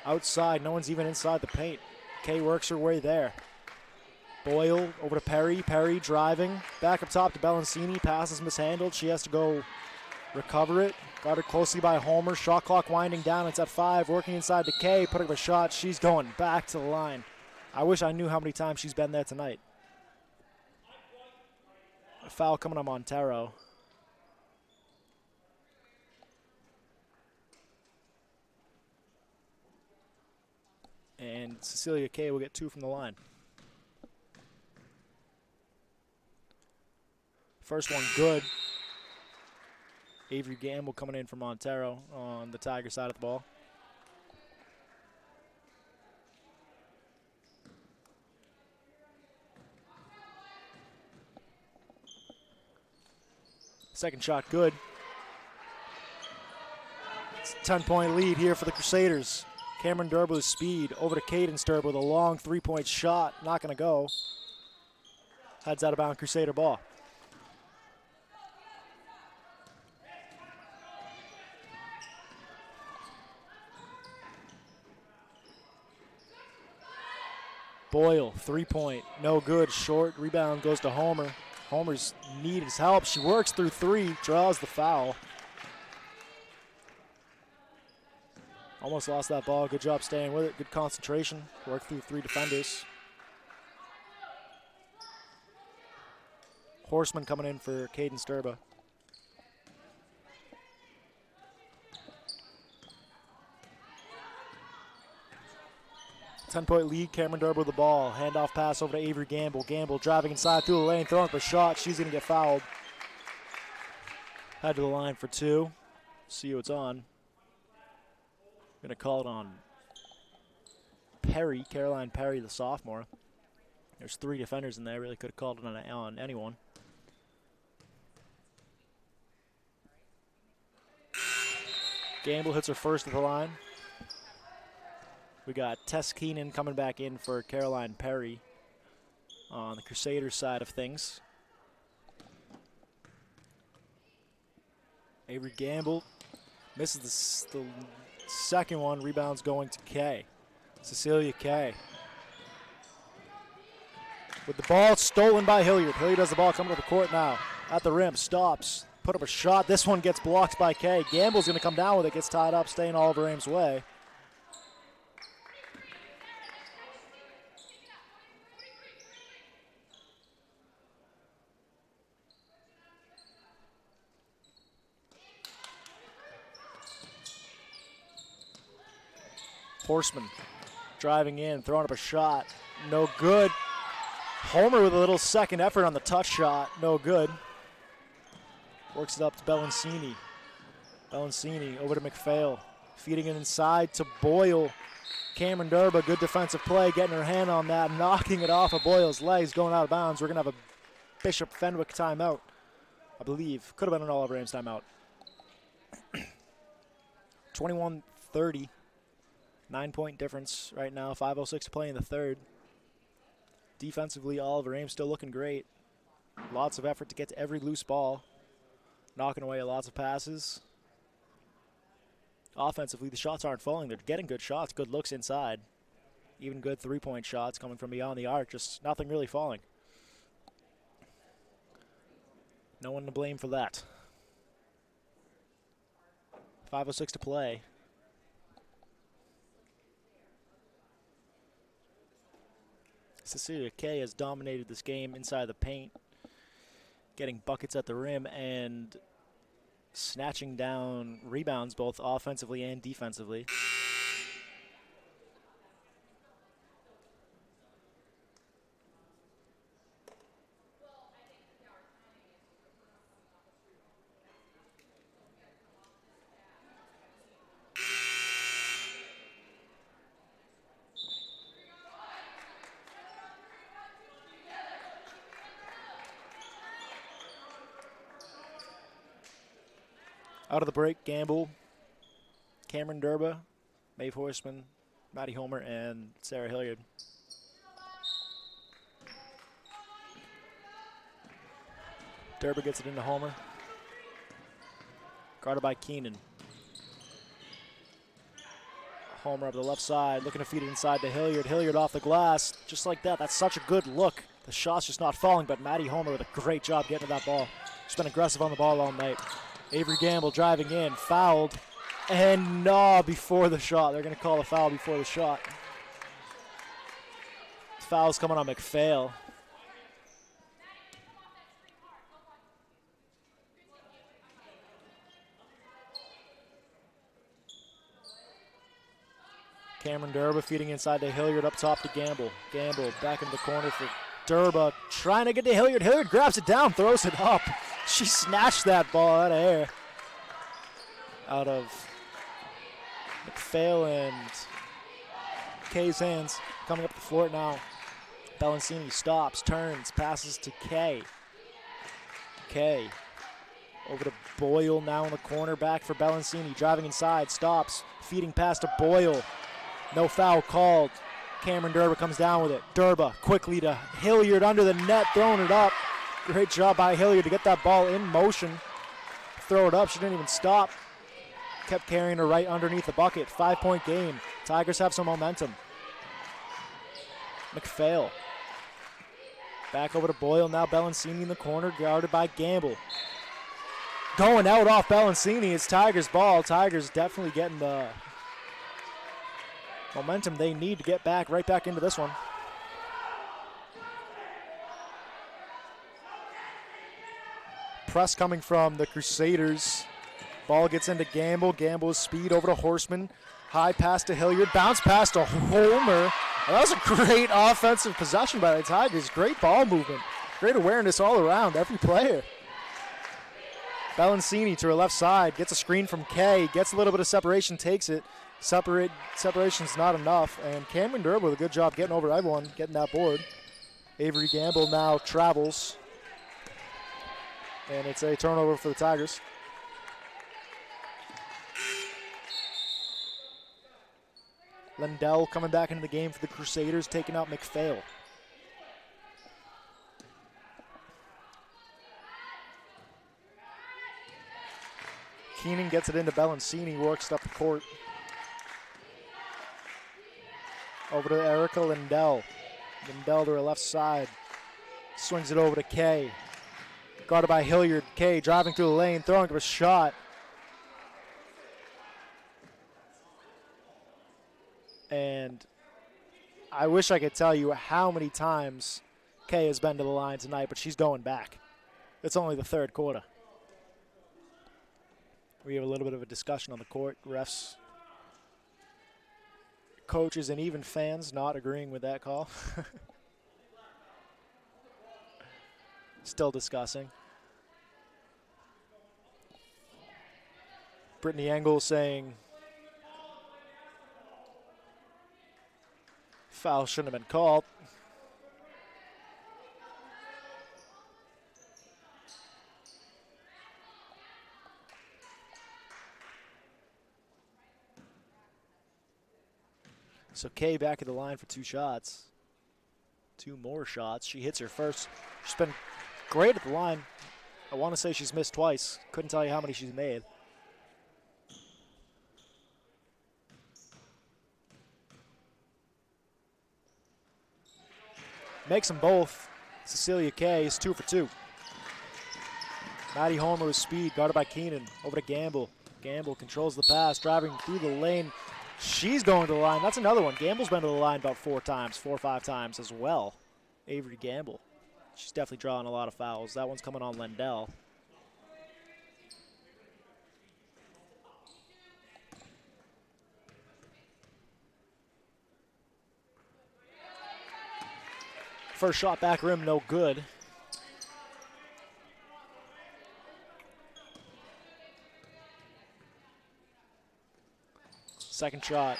outside. No one's even inside the paint. Kay works her way there. Boyle over to Perry. Perry driving. Back up top to Bellancini. Pass is mishandled. She has to go recover it. Guarded closely by Homer. Shot clock winding down. It's at 5. Working inside to Kay. Putting up a shot. She's going back to the line. I wish I knew how many times she's been there tonight. A foul coming on Montero. And Cecilia Kay will get 2 from the line. First one good. Avery Gamble coming in for Montero on the Tiger side of the ball. Second shot good. It's a 10-point lead here for the Crusaders. Cameron Durb with speed over to Cadence Durb with a long three-point shot. Not going to go. Heads out of bounds, Crusader ball. Boyle, three-point, no good, short. Rebound goes to Homer. Homer's need his help. She works through 3, draws the foul. Almost lost that ball. Good job staying with it. Good concentration. Worked through 3 defenders. Horseman coming in for Cadence Durba. 10-point lead, Cameron Durber with the ball. Handoff pass over to Avery Gamble. Gamble driving inside through the lane, throwing up a shot. She's going to get fouled. Head to the line for 2. See who it's on. Going to call it on Perry, Caroline Perry, the sophomore. There's 3 defenders in there. Really could have called it on anyone. Gamble hits her first at the line. We got Tess Keenan coming back in for Caroline Perry on the Crusaders side of things. Avery Gamble misses the second one. Rebounds going to Kay. Cecilia Kay. With the ball stolen by Hilliard. Hilliard has the ball coming to the court now. At the rim, stops. Put up a shot. This one gets blocked by Kay. Gamble's going to come down with it. Gets tied up, staying Oliver Ames' way. Horseman driving in, throwing up a shot. No good. Homer with a little second effort on the touch shot. No good. Works it up to Bellancini. Bellancini over to McPhail. Feeding it inside to Boyle. Cameron Durba, good defensive play, getting her hand on that, knocking it off of Boyle's legs, going out of bounds. We're going to have a Bishop Fenwick timeout, I believe. Could have been an Oliver Ames timeout. 21-30. 9-point difference right now. 5:06 to play in the third. Defensively, Oliver Ames still looking great. Lots of effort to get to every loose ball. Knocking away lots of passes. Offensively, the shots aren't falling. They're getting good shots, good looks inside. Even good 3-point shots coming from beyond the arc. Just nothing really falling. No one to blame for that. 5:06 to play. Cecilia Kay has dominated this game inside the paint, getting buckets at the rim and snatching down rebounds both offensively and defensively. Out of the break, Gamble, Cameron Durba, Maeve Horseman, Maddie Homer, and Sarah Hilliard. Durba gets it into Homer. Guarded by Keenan. Homer up the left side, looking to feed it inside to Hilliard. Hilliard off the glass, just like that. That's such a good look. The shot's just not falling, but Maddie Homer with a great job getting to that ball. She's been aggressive on the ball all night. Avery Gamble driving in, fouled, and before the shot. They're going to call a foul before the shot. Foul's coming on McPhail. Cameron Durba feeding inside to Hilliard, up top to Gamble. Gamble back in the corner for Durba, trying to get to Hilliard. Hilliard grabs it down, throws it up. She snatched that ball out of air. Out of McPhail and Kay's hands. Coming up the floor now. Bellancini stops, turns, passes to Kay. Kay over to Boyle now in the corner, back for Bellancini. Driving inside, stops, feeding pass to Boyle. No foul called. Cameron Durba comes down with it. Durba quickly to Hilliard under the net, throwing it up. Great job by Hilliard to get that ball in motion. Throw it up, she didn't even stop. Kept carrying her right underneath the bucket. 5-point game. Tigers have some momentum. McPhail. Back over to Boyle, now Bellancini in the corner, guarded by Gamble. Going out off Bellancini, it's Tigers ball. Tigers definitely getting the momentum they need to get back, right back into this one. Press coming from the Crusaders. Ball gets into Gamble. Gamble's speed over to Horseman. High pass to Hilliard. Bounce pass to Homer. And that was a great offensive possession by the Tigers. Great ball movement. Great awareness all around, every player. Bellancini to her left side, gets a screen from Kay, gets a little bit of separation, takes it. Separation's not enough, and Cameron Durb with a good job getting over everyone, getting that board. Avery Gamble now travels, and it's a turnover for the Tigers. Lindell coming back into the game for the Crusaders, taking out McPhail. Keenan gets it into Bellancini, works it up the court. Over to Erica Lindell. Lindell to her left side. Swings it over to Kay. Guarded by Hilliard. Kay driving through the lane, throwing up a shot. And I wish I could tell you how many times Kay has been to the line tonight, but she's going back. It's only the third quarter. We have a little bit of a discussion on the court. Refs, coaches, and even fans not agreeing with that call. Still discussing. Brittany Engel saying foul shouldn't have been called. So Kay back at the line for 2 shots. 2 more shots. She hits her first. She's been great at the line. I want to say she's missed twice. Couldn't tell you how many she's made. Makes them both. Cecilia Kay is 2 for 2. Maddie Homer with speed, guarded by Keenan. Over to Gamble. Gamble controls the pass, driving through the lane. She's going to the line. That's another one. Gamble's been to the line about 4 or 5 times as well. Avery Gamble. She's definitely drawing a lot of fouls. That one's coming on Lindell. First shot back rim, no good. Second shot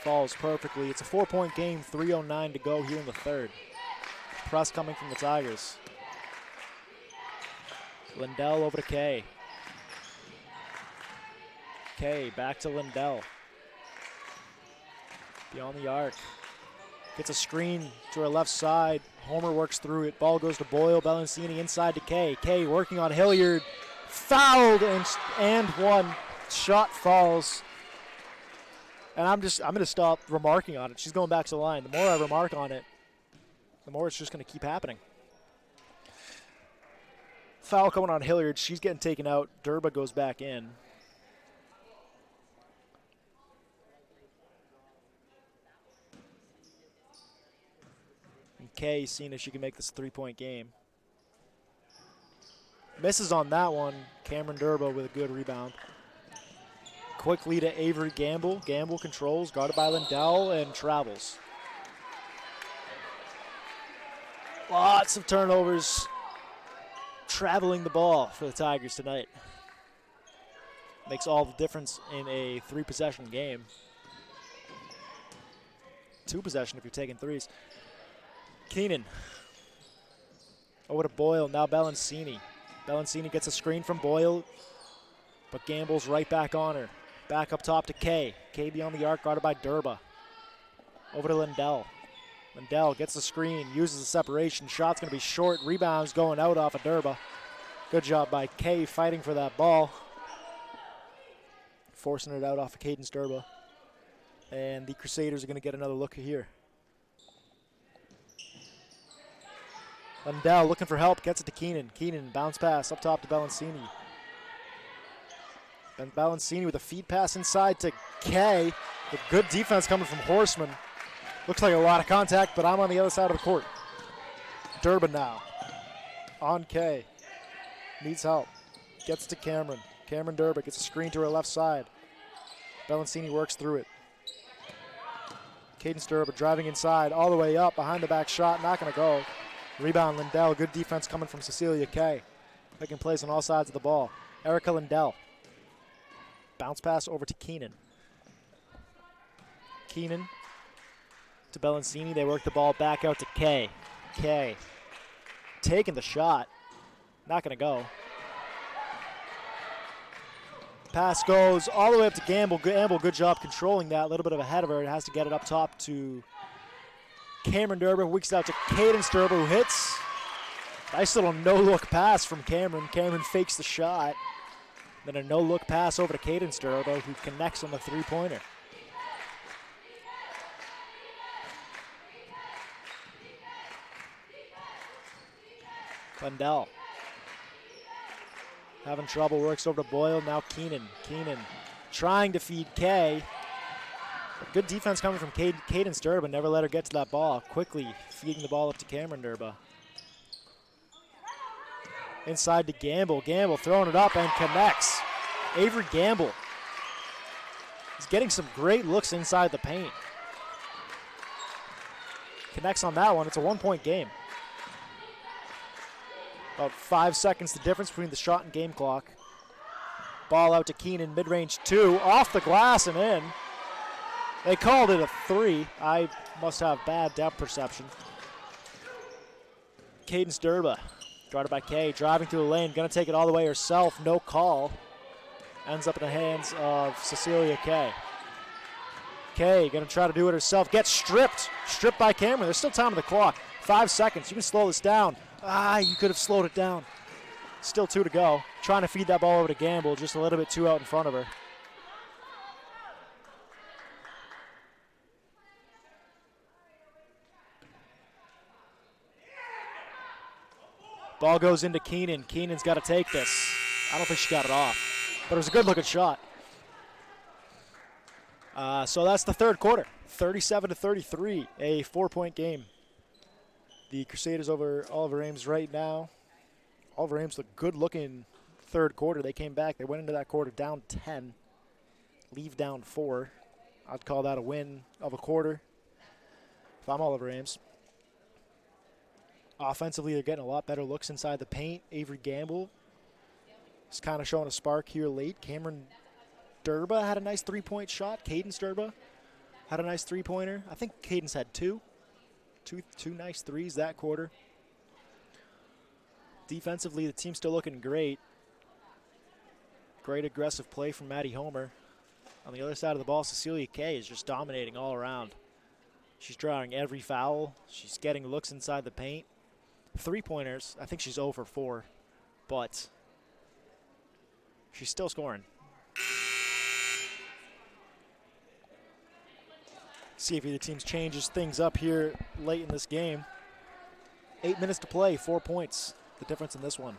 falls perfectly. It's a 4-point game, 3:09 to go here in the third. Press coming from the Tigers. Lindell over to Kay. Kay back to Lindell. Beyond the arc. Gets a screen to her left side. Homer works through it. Ball goes to Boyle. Bellancini inside to Kay. Kay working on Hilliard. Fouled and one. Shot falls. And I'm going to stop remarking on it. She's going back to the line. The more I remark on it, the more it's just going to keep happening. Foul coming on Hilliard. She's getting taken out. Durba goes back in. And Kay seeing if she can make this a 3-point game. Misses on that one. Cameron Durba with a good rebound. Quickly to Avery Gamble. Gamble controls, guarded by Lindell, and travels. Lots of turnovers. Traveling the ball for the Tigers tonight. Makes all the difference in a 3-possession game. 2-possession if you're taking threes. Keenan. Over to Boyle, now Bellancini. Bellancini gets a screen from Boyle, but Gamble's right back on her. Back up top to Kay. Kay beyond the arc, guarded by Durba. Over to Lindell. Lindell gets the screen, uses the separation. Shot's going to be short. Rebounds going out off of Durba. Good job by Kay fighting for that ball. Forcing it out off of Cadence Durba. And the Crusaders are going to get another look here. Lindell looking for help, gets it to Keenan. Keenan, bounce pass up top to Bellancini. And Bellancini with a feed pass inside to Kay. With good defense coming from Horseman. Looks like a lot of contact, but I'm on the other side of the court. Durban now. On Kay. Needs help. Gets to Cameron. Cameron Durban gets a screen to her left side. Bellancini works through it. Caden Sturba driving inside, all the way up, behind the back shot, not going to go. Rebound, Lindell. Good defense coming from Cecilia Kay. Making plays on all sides of the ball. Erica Lindell. Bounce pass over to Keenan. Keenan to Bellancini. They work the ball back out to Kay. Kay taking the shot. Not going to go. Pass goes all the way up to Gamble. Gamble, good job controlling that. A little bit of ahead of her. It has to get it up top to Cameron Derber. Weeks out to Caden Sturba, who hits. Nice little no-look pass from Cameron. Cameron fakes the shot. Then a no-look pass over to Caden Sturba, who connects on the three-pointer. Lindell. Having trouble, works over to Boyle, now Keenan. Keenan trying to feed Kay. Good defense coming from Caden Sturba, never let her get to that ball. Quickly feeding the ball up to Cameron Derba. Inside to Gamble. Gamble throwing it up and connects. Avery Gamble. He's getting some great looks inside the paint. Connects on that one. It's a one-point game. About 5 seconds the difference between the shot and game clock. Ball out to Keenan, mid-range two, off the glass and in. They called it a three. I must have bad depth perception. Caden Sturba, guarded by Kay, driving through the lane, gonna take it all the way herself, no call. Ends up in the hands of Cecilia Kay. Kay gonna try to do it herself, gets stripped by Cameron. There's still time on the clock, 5 seconds, you can slow this down. You could have slowed it down. Still 2 to go. Trying to feed that ball over to Gamble, just a little bit too out in front of her. Ball goes into Keenan. Keenan's got to take this. I don't think she got it off, but it was a good-looking shot. So that's the third quarter, 37-33, a 4-point game. The Crusaders over Oliver Ames right now. Oliver Ames looked good-looking third quarter. They came back. They went into that quarter down 10, leave down 4. I'd call that a win of a quarter if I'm Oliver Ames. Offensively, they're getting a lot better looks inside the paint. Avery Gamble is kind of showing a spark here late. Cameron Derba had a nice three-point shot. Caden Sturba had a nice three-pointer. I think Caden's had two nice threes that quarter. Defensively, the team's still looking great. Great aggressive play from Maddie Homer. On the other side of the ball, Cecilia Kay is just dominating all around. She's drawing every foul. She's getting looks inside the paint. Three-pointers, I think she's 0 for 4, but she's still scoring. See if either team changes things up here late in this game. 8 minutes to play, 4 points. The difference in this one.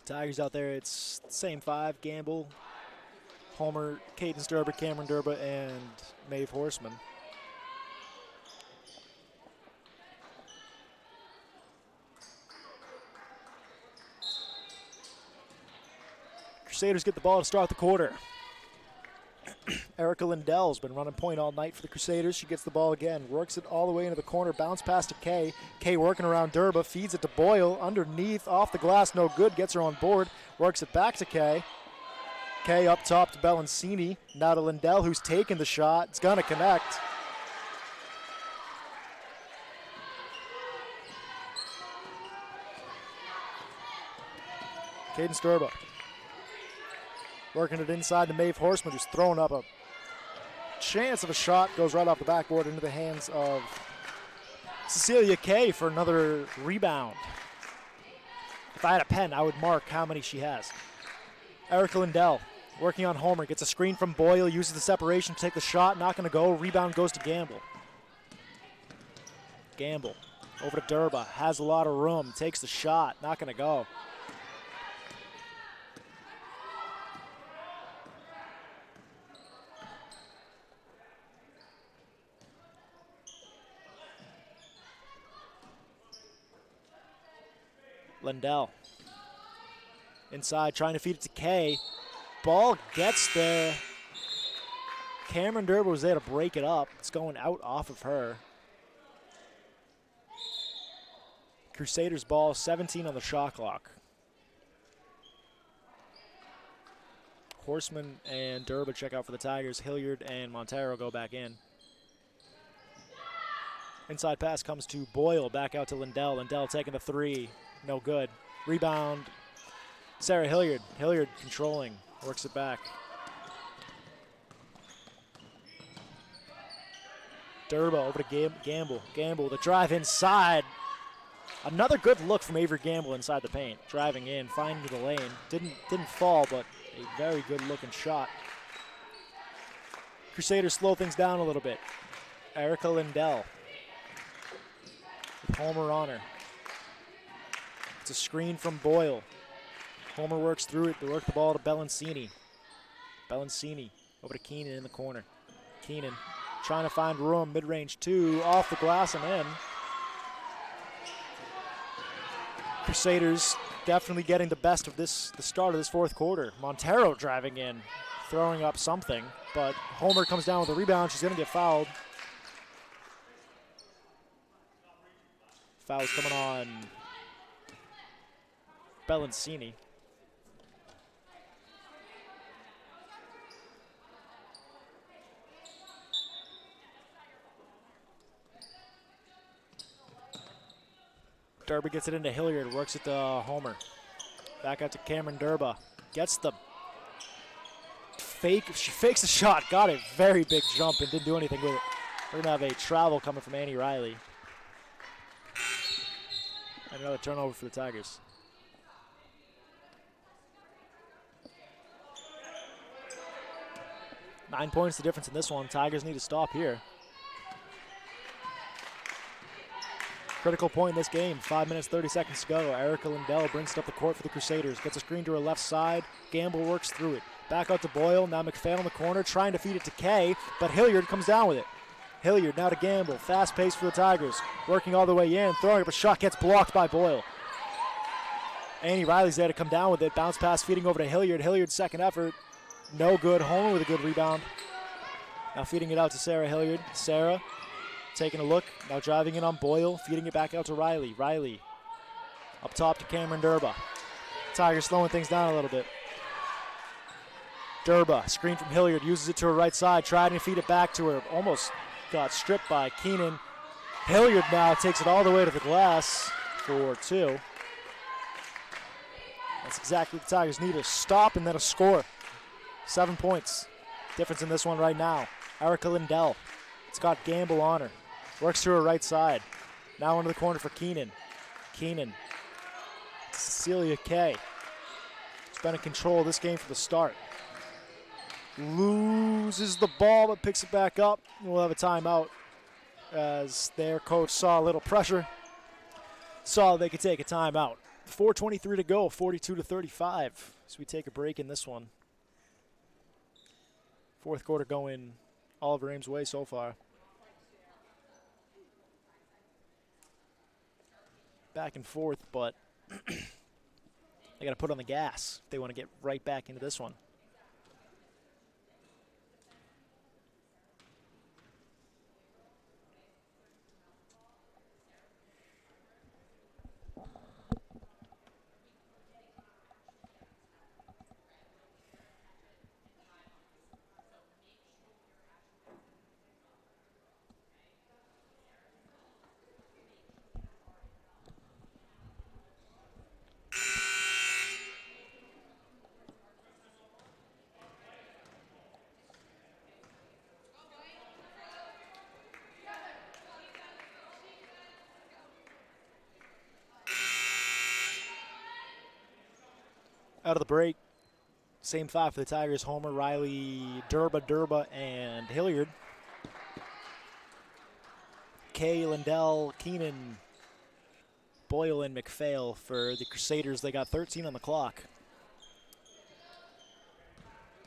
Tigers out there, it's the same 5. Gamble, Homer, Caden Sturba, Cameron Derba, and Maeve Horseman. Crusaders get the ball to start the quarter. Erica Lindell's been running point all night for the Crusaders. She gets the ball again, works it all the way into the corner, bounce pass to Kay. Kay working around Derba, feeds it to Boyle, underneath, off the glass, no good, gets her on board, works it back to Kay. Kay up top to Bellancini, now to Lindell, who's taking the shot. It's gonna connect. Caden Sturba. Working it inside to Maeve Horseman, who's throwing up a chance of a shot. Goes right off the backboard into the hands of Cecilia Kay for another rebound. If I had a pen, I would mark how many she has. Erica Lindell working on Homer. Gets a screen from Boyle, uses the separation to take the shot. Not going to go. Rebound goes to Gamble. Gamble over to Derba. Has a lot of room. Takes the shot. Not going to go. Lindell. Inside, trying to feed it to Kay. Ball gets there. Cameron Derber was there to break it up. It's going out off of her. Crusaders ball, 17 on the shot clock. Horseman and Derba check out for the Tigers. Hilliard and Montero go back in. Inside pass comes to Boyle, back out to Lindell. Lindell taking the three, no good. Rebound, Sarah Hilliard. Hilliard controlling, works it back. Derba over to Gamble. Gamble, the drive inside. Another good look from Avery Gamble inside the paint. Driving in, finding the lane. Didn't fall, but a very good looking shot. Crusaders slow things down a little bit. Erica Lindell with Homer on her. It's a screen from Boyle. Homer works through it. They work the ball to Bellancini. Bellancini over to Keenan in the corner. Keenan trying to find room. Mid-range two, off the glass and in. Crusaders definitely getting the best of the start of this fourth quarter. Montero driving in, throwing up something, but Homer comes down with a rebound. She's going to get fouled. Foul's coming on Bellancini. Derba gets it into Hilliard, works it to Homer. Back out to Cameron Derba. Gets the fake, she fakes the shot, got a very big jump and didn't do anything with it. We're gonna have a travel coming from Annie Riley. And another turnover for the Tigers. Nine points the difference in this one. Tigers need to stop here. Critical point in this game, 5 minutes, 30 seconds to go. Erica Lindell brings it up the court for the Crusaders. Gets a screen to her left side. Gamble works through it. Back out to Boyle. Now McPhail in the corner, trying to feed it to Kay, but Hilliard comes down with it. Hilliard now to Gamble. Fast pace for the Tigers. Working all the way in, throwing up a shot, gets blocked by Boyle. Annie Riley's there to come down with it. Bounce pass feeding over to Hilliard. Hilliard's second effort. No good. Homer with a good rebound. Now feeding it out to Sarah Hilliard. Sarah taking a look, now driving in on Boyle, feeding it back out to Riley. Riley up top to Cameron Derba. Tigers slowing things down a little bit. Derba, screen from Hilliard, uses it to her right side, trying to feed it back to her. Almost got stripped by Keenan. Hilliard now takes it all the way to the glass for two. That's exactly what the Tigers need, a stop and then a score. 7 points. Difference in this one right now. Erica Lindell. It's got Gamble on her. Works to her right side. Now into the corner for Keenan. Keenan. Cecilia Kay. She's been in control of this game from the start. Loses the ball but picks it back up. We'll have a timeout as their coach saw a little pressure. Saw they could take a timeout. 4:23 to go, 42-35. So we take a break in this one. Fourth quarter going Oliver Ames' way so far. Back and forth, but they got to put on the gas if they want to get right back into this one. Out of the break, same five for the Tigers. Homer, Riley, Derba, and Hilliard. Kay, Lindell, Keenan, Boyle, and McPhail for the Crusaders. They got 13 on the clock.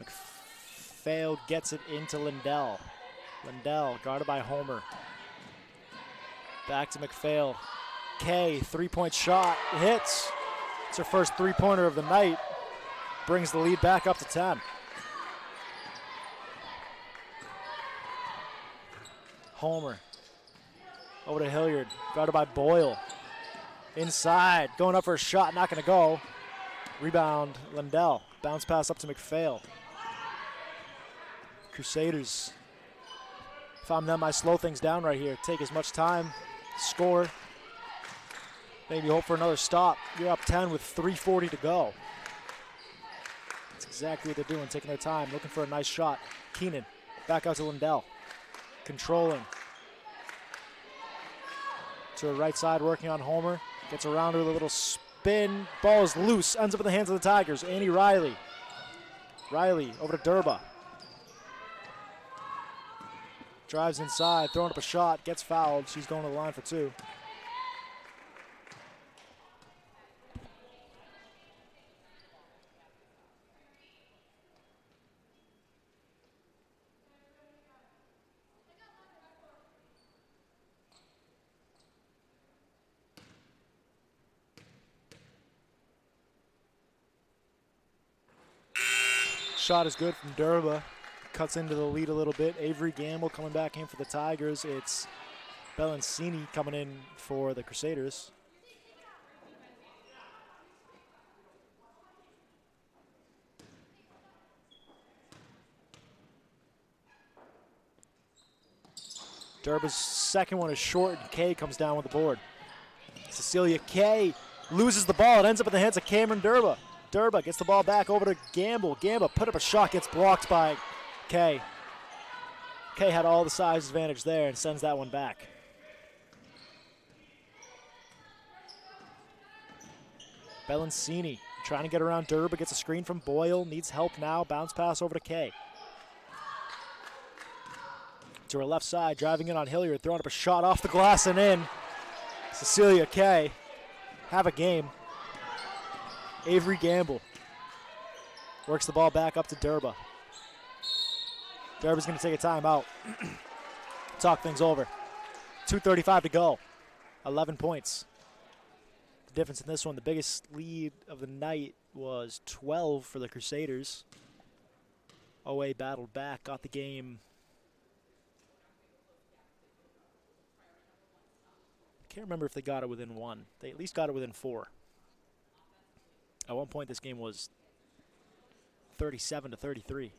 McPhail gets it into Lindell. Lindell guarded by Homer. Back to McPhail. Kay, three-point shot, hits. It's her first three-pointer of the night. Brings the lead back up to 10. Homer. Over to Hilliard. Guarded by Boyle. Inside. Going up for a shot. Not going to go. Rebound, Lindell. Bounce pass up to McPhail. Crusaders. If I'm them, I slow things down right here. Take as much time. Score. Maybe hope for another stop. You're up 10 with 3:40 to go. That's exactly what they're doing, taking their time, looking for a nice shot. Keenan, back out to Lindell. Controlling. To her right side, working on Homer. Gets around her with a little spin. Ball is loose, ends up in the hands of the Tigers. Annie Riley. Riley over to Durba. Drives inside, throwing up a shot, gets fouled. She's going to the line for two. Shot is good from Durba. Cuts into the lead a little bit. Avery Gamble coming back in for the Tigers. It's Bellancini coming in for the Crusaders. Durba's second one is short, and Kay comes down with the board. Cecilia Kay loses the ball. It ends up in the hands of Cameron Durba. Durba gets the ball back over to Gamble. Gamble put up a shot, gets blocked by Kay. Kay had all the size advantage there and sends that one back. Bellancini trying to get around Durba, gets a screen from Boyle, needs help now. Bounce pass over to Kay. To her left side, driving in on Hilliard, throwing up a shot off the glass and in. Cecilia Kay, have a game. Avery Gamble works the ball back up to Durba. Durba's going to take a timeout. Talk things over. 2:35 to go. 11 points. The difference in this one, the biggest lead of the night was 12 for the Crusaders. OA battled back, got the game. I can't remember if they got it within one. They at least got it within 4. At one point, this game was 37-33.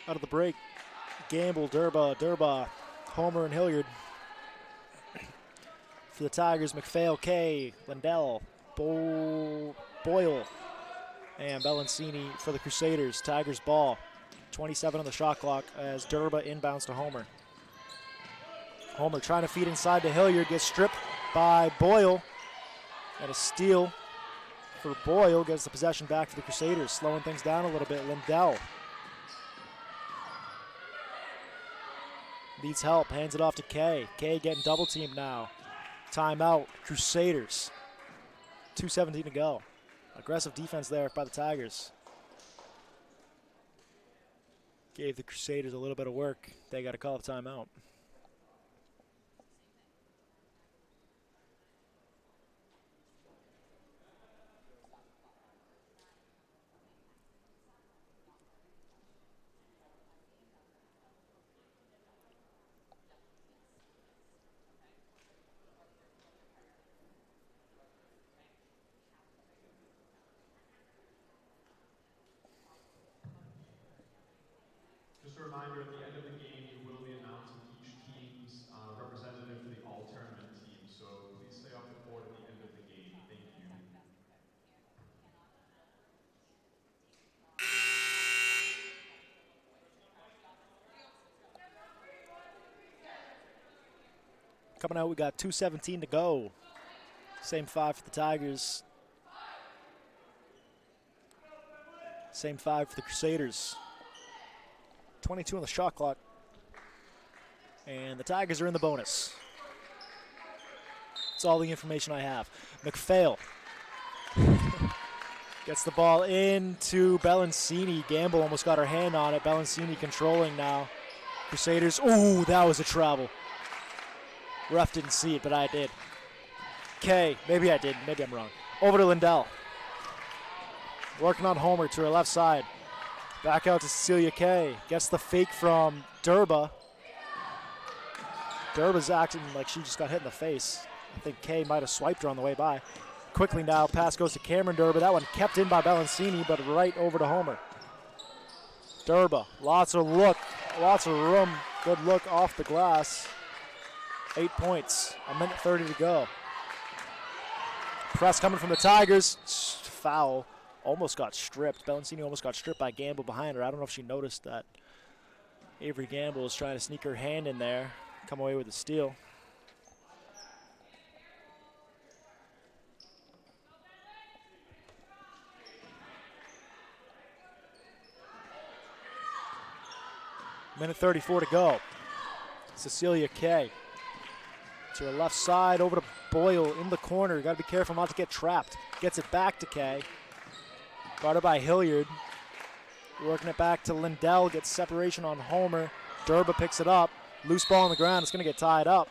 Out of the break, Gamble, Durba, Homer, and Hilliard. For the Tigers, McPhail, Kay, Lindell, Boyle, and Bellancini for the Crusaders. Tigers ball. 27 on the shot clock as Durba inbounds to Homer. Homer trying to feed inside to Hilliard, gets stripped by Boyle. And a steal for Boyle, gets the possession back for the Crusaders. Slowing things down a little bit, Lindell. Needs help, hands it off to Kay. Kay getting double teamed now. Timeout, Crusaders. 2:17 to go. Aggressive defense there by the Tigers. Gave the Crusaders a little bit of work. They got to call a timeout. Just a reminder, at the end of the game, you will be announcing each team's representative for the all-tournament team, so please stay off the court at the end of the game. Thank you. Coming out, we got 2:17 to go. Same 5 for the Tigers. Same 5 for the Crusaders. 22 on the shot clock. And the Tigers are in the bonus. That's all the information I have. McPhail gets the ball into Bellancini. Gamble almost got her hand on it. Bellancini controlling now. Crusaders. Ooh, that was a travel. Ref didn't see it, but I did. Kay, maybe I did. Maybe I'm wrong. Over to Lindell. Working on Homer to her left side. Back out to Cecilia Kay. Gets the fake from Durba. Durba's acting like she just got hit in the face. I think Kay might have swiped her on the way by. Quickly now, pass goes to Cameron Durba. That one kept in by Bellancini, but right over to Homer. Durba, lots of room. Good look off the glass. 8 points, 1:30 to go. Press coming from the Tigers. Foul. Almost got stripped. Bellancini almost got stripped by Gamble behind her. I don't know if she noticed that Avery Gamble was trying to sneak her hand in there, come away with a steal. Minute 34 to go. Cecilia Kay to her left side, over to Boyle in the corner. Got to be careful not to get trapped. Gets it back to Kay. Guarded by Hilliard. Working it back to Lindell. Gets separation on Homer. Durba picks it up. Loose ball on the ground. It's going to get tied up.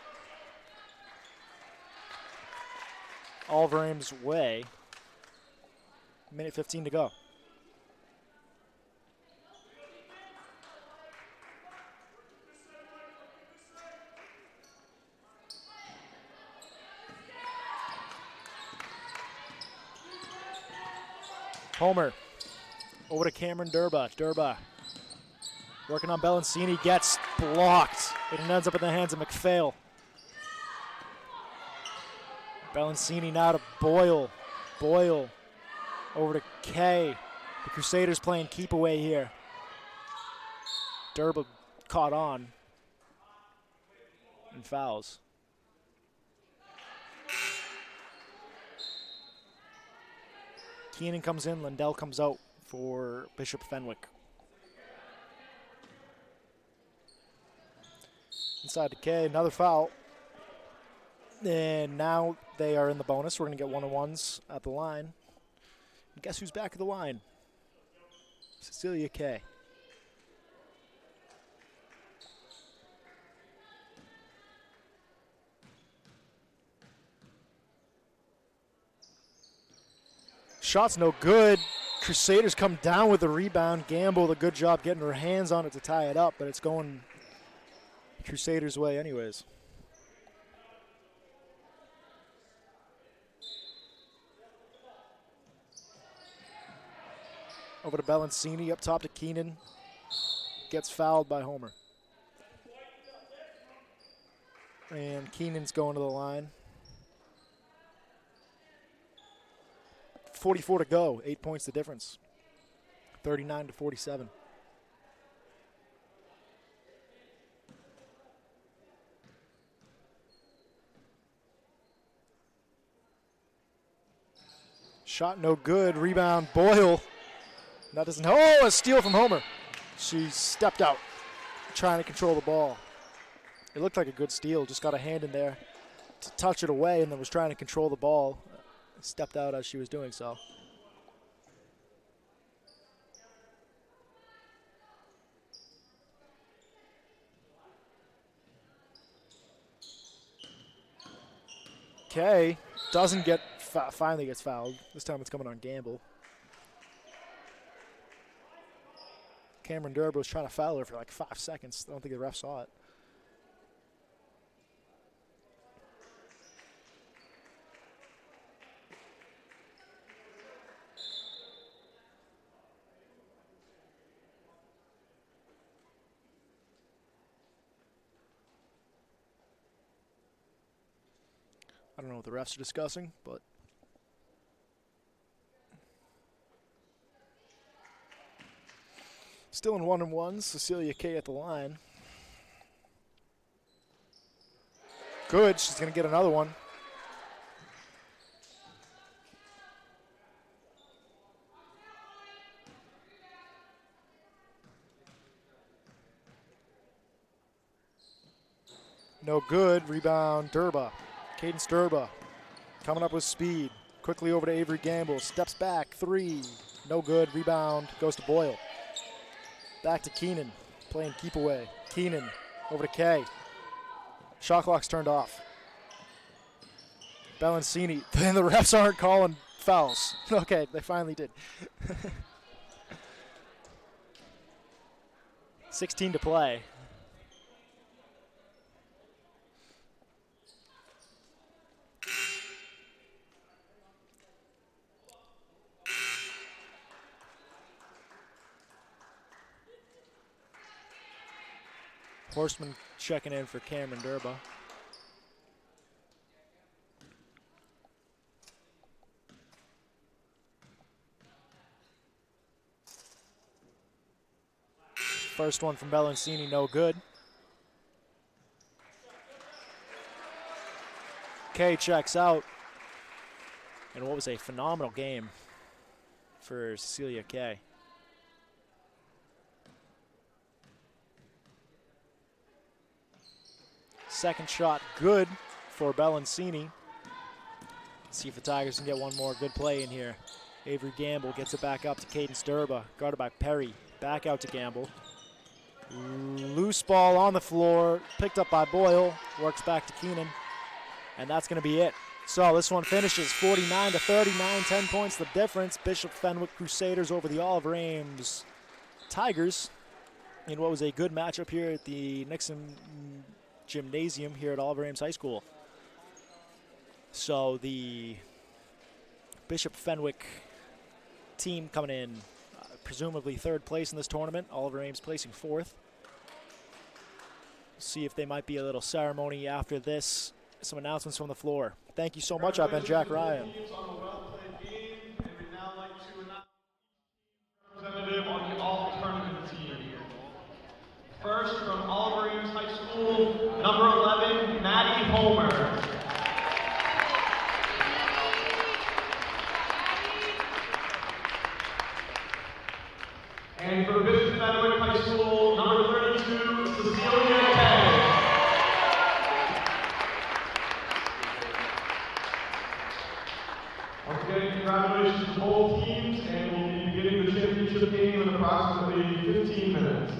Alvarim's way. Minute 15 to go. Homer over to Cameron Durba. Durba working on Bellancini, gets blocked. It ends up in the hands of McPhail. Bellancini now to Boyle. Boyle over to Kay. The Crusaders playing keep away here. Durba caught on and fouls. Keenan comes in, Lindell comes out for Bishop Fenwick. Inside to Kay, another foul. And now they are in the bonus. We're going to get one-on-ones at the line. And guess who's back at the line? Cecilia Kay. Shot's no good. Crusaders come down with the rebound. Gamble, a good job getting her hands on it to tie it up, but it's going Crusaders' way anyways. Over to Bellancini, up top to Keenan. Gets fouled by Homer. And Keenan's going to the line. 44 to go, 8 points the difference. 39 to 47. Shot no good, rebound Boyle. That doesn't, oh, a steal from Homer. She stepped out, trying to control the ball. It looked like a good steal, just got a hand in there to touch it away and then was trying to control the ball. Stepped out as she was doing so. Kay doesn't get, finally gets fouled. This time it's coming on Gamble. Cameron Durba was trying to foul her for like 5 seconds. I don't think the ref saw it. I don't know what the refs are discussing, but still in 1-on-1s. Cecilia Kay at the line. Good. She's going to get another one. No good. Rebound, Durba. Cadence Durba coming up with speed. Quickly over to Avery Gamble. Steps back. 3. No good. Rebound goes to Boyle. Back to Keenan. Playing keep away. Keenan over to Kay. Shot clock's turned off. Bellancini. And the refs aren't calling fouls. Okay, they finally did. 16 to play. Horseman checking in for Cameron Durba. First one from Bellancini, no good. Kay checks out. And what was a phenomenal game for Cecilia Kay. Second shot good for Bellancini. See if the Tigers can get one more good play in here. Avery Gamble gets it back up to Cadence Durba, guarded by Perry. Back out to Gamble. Loose ball on the floor, picked up by Boyle, works back to Keenan, and that's going to be it. So this one finishes 49 to 39, 10 points the difference. Bishop Fenwick Crusaders over the Oliver Ames Tigers in what was a good matchup here at the Nixon Gymnasium here at Oliver Ames High School. So the Bishop Fenwick team coming in presumably third place in this tournament. Oliver Ames placing fourth. See if they might be a little ceremony after this. Some announcements from the floor. Thank you so much. I've been Jack Ryan. Representative on the all-tournament team. First, from Oliver Ames High School, number 11, Maddie Homer. And for Bishop Fenwick High School, number 32, Cecilia Kay. Once again, congratulations to both teams, and we'll be beginning the championship game in approximately 15 minutes.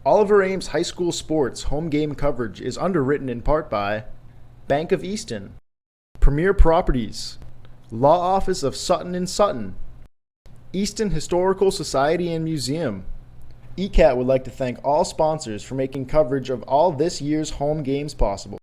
Oliver Ames High School Sports home game coverage is underwritten in part by Bank of Easton, Premier Properties, Law Office of Sutton & Sutton, Easton Historical Society and Museum. ECAT would like to thank all sponsors for making coverage of all this year's home games possible.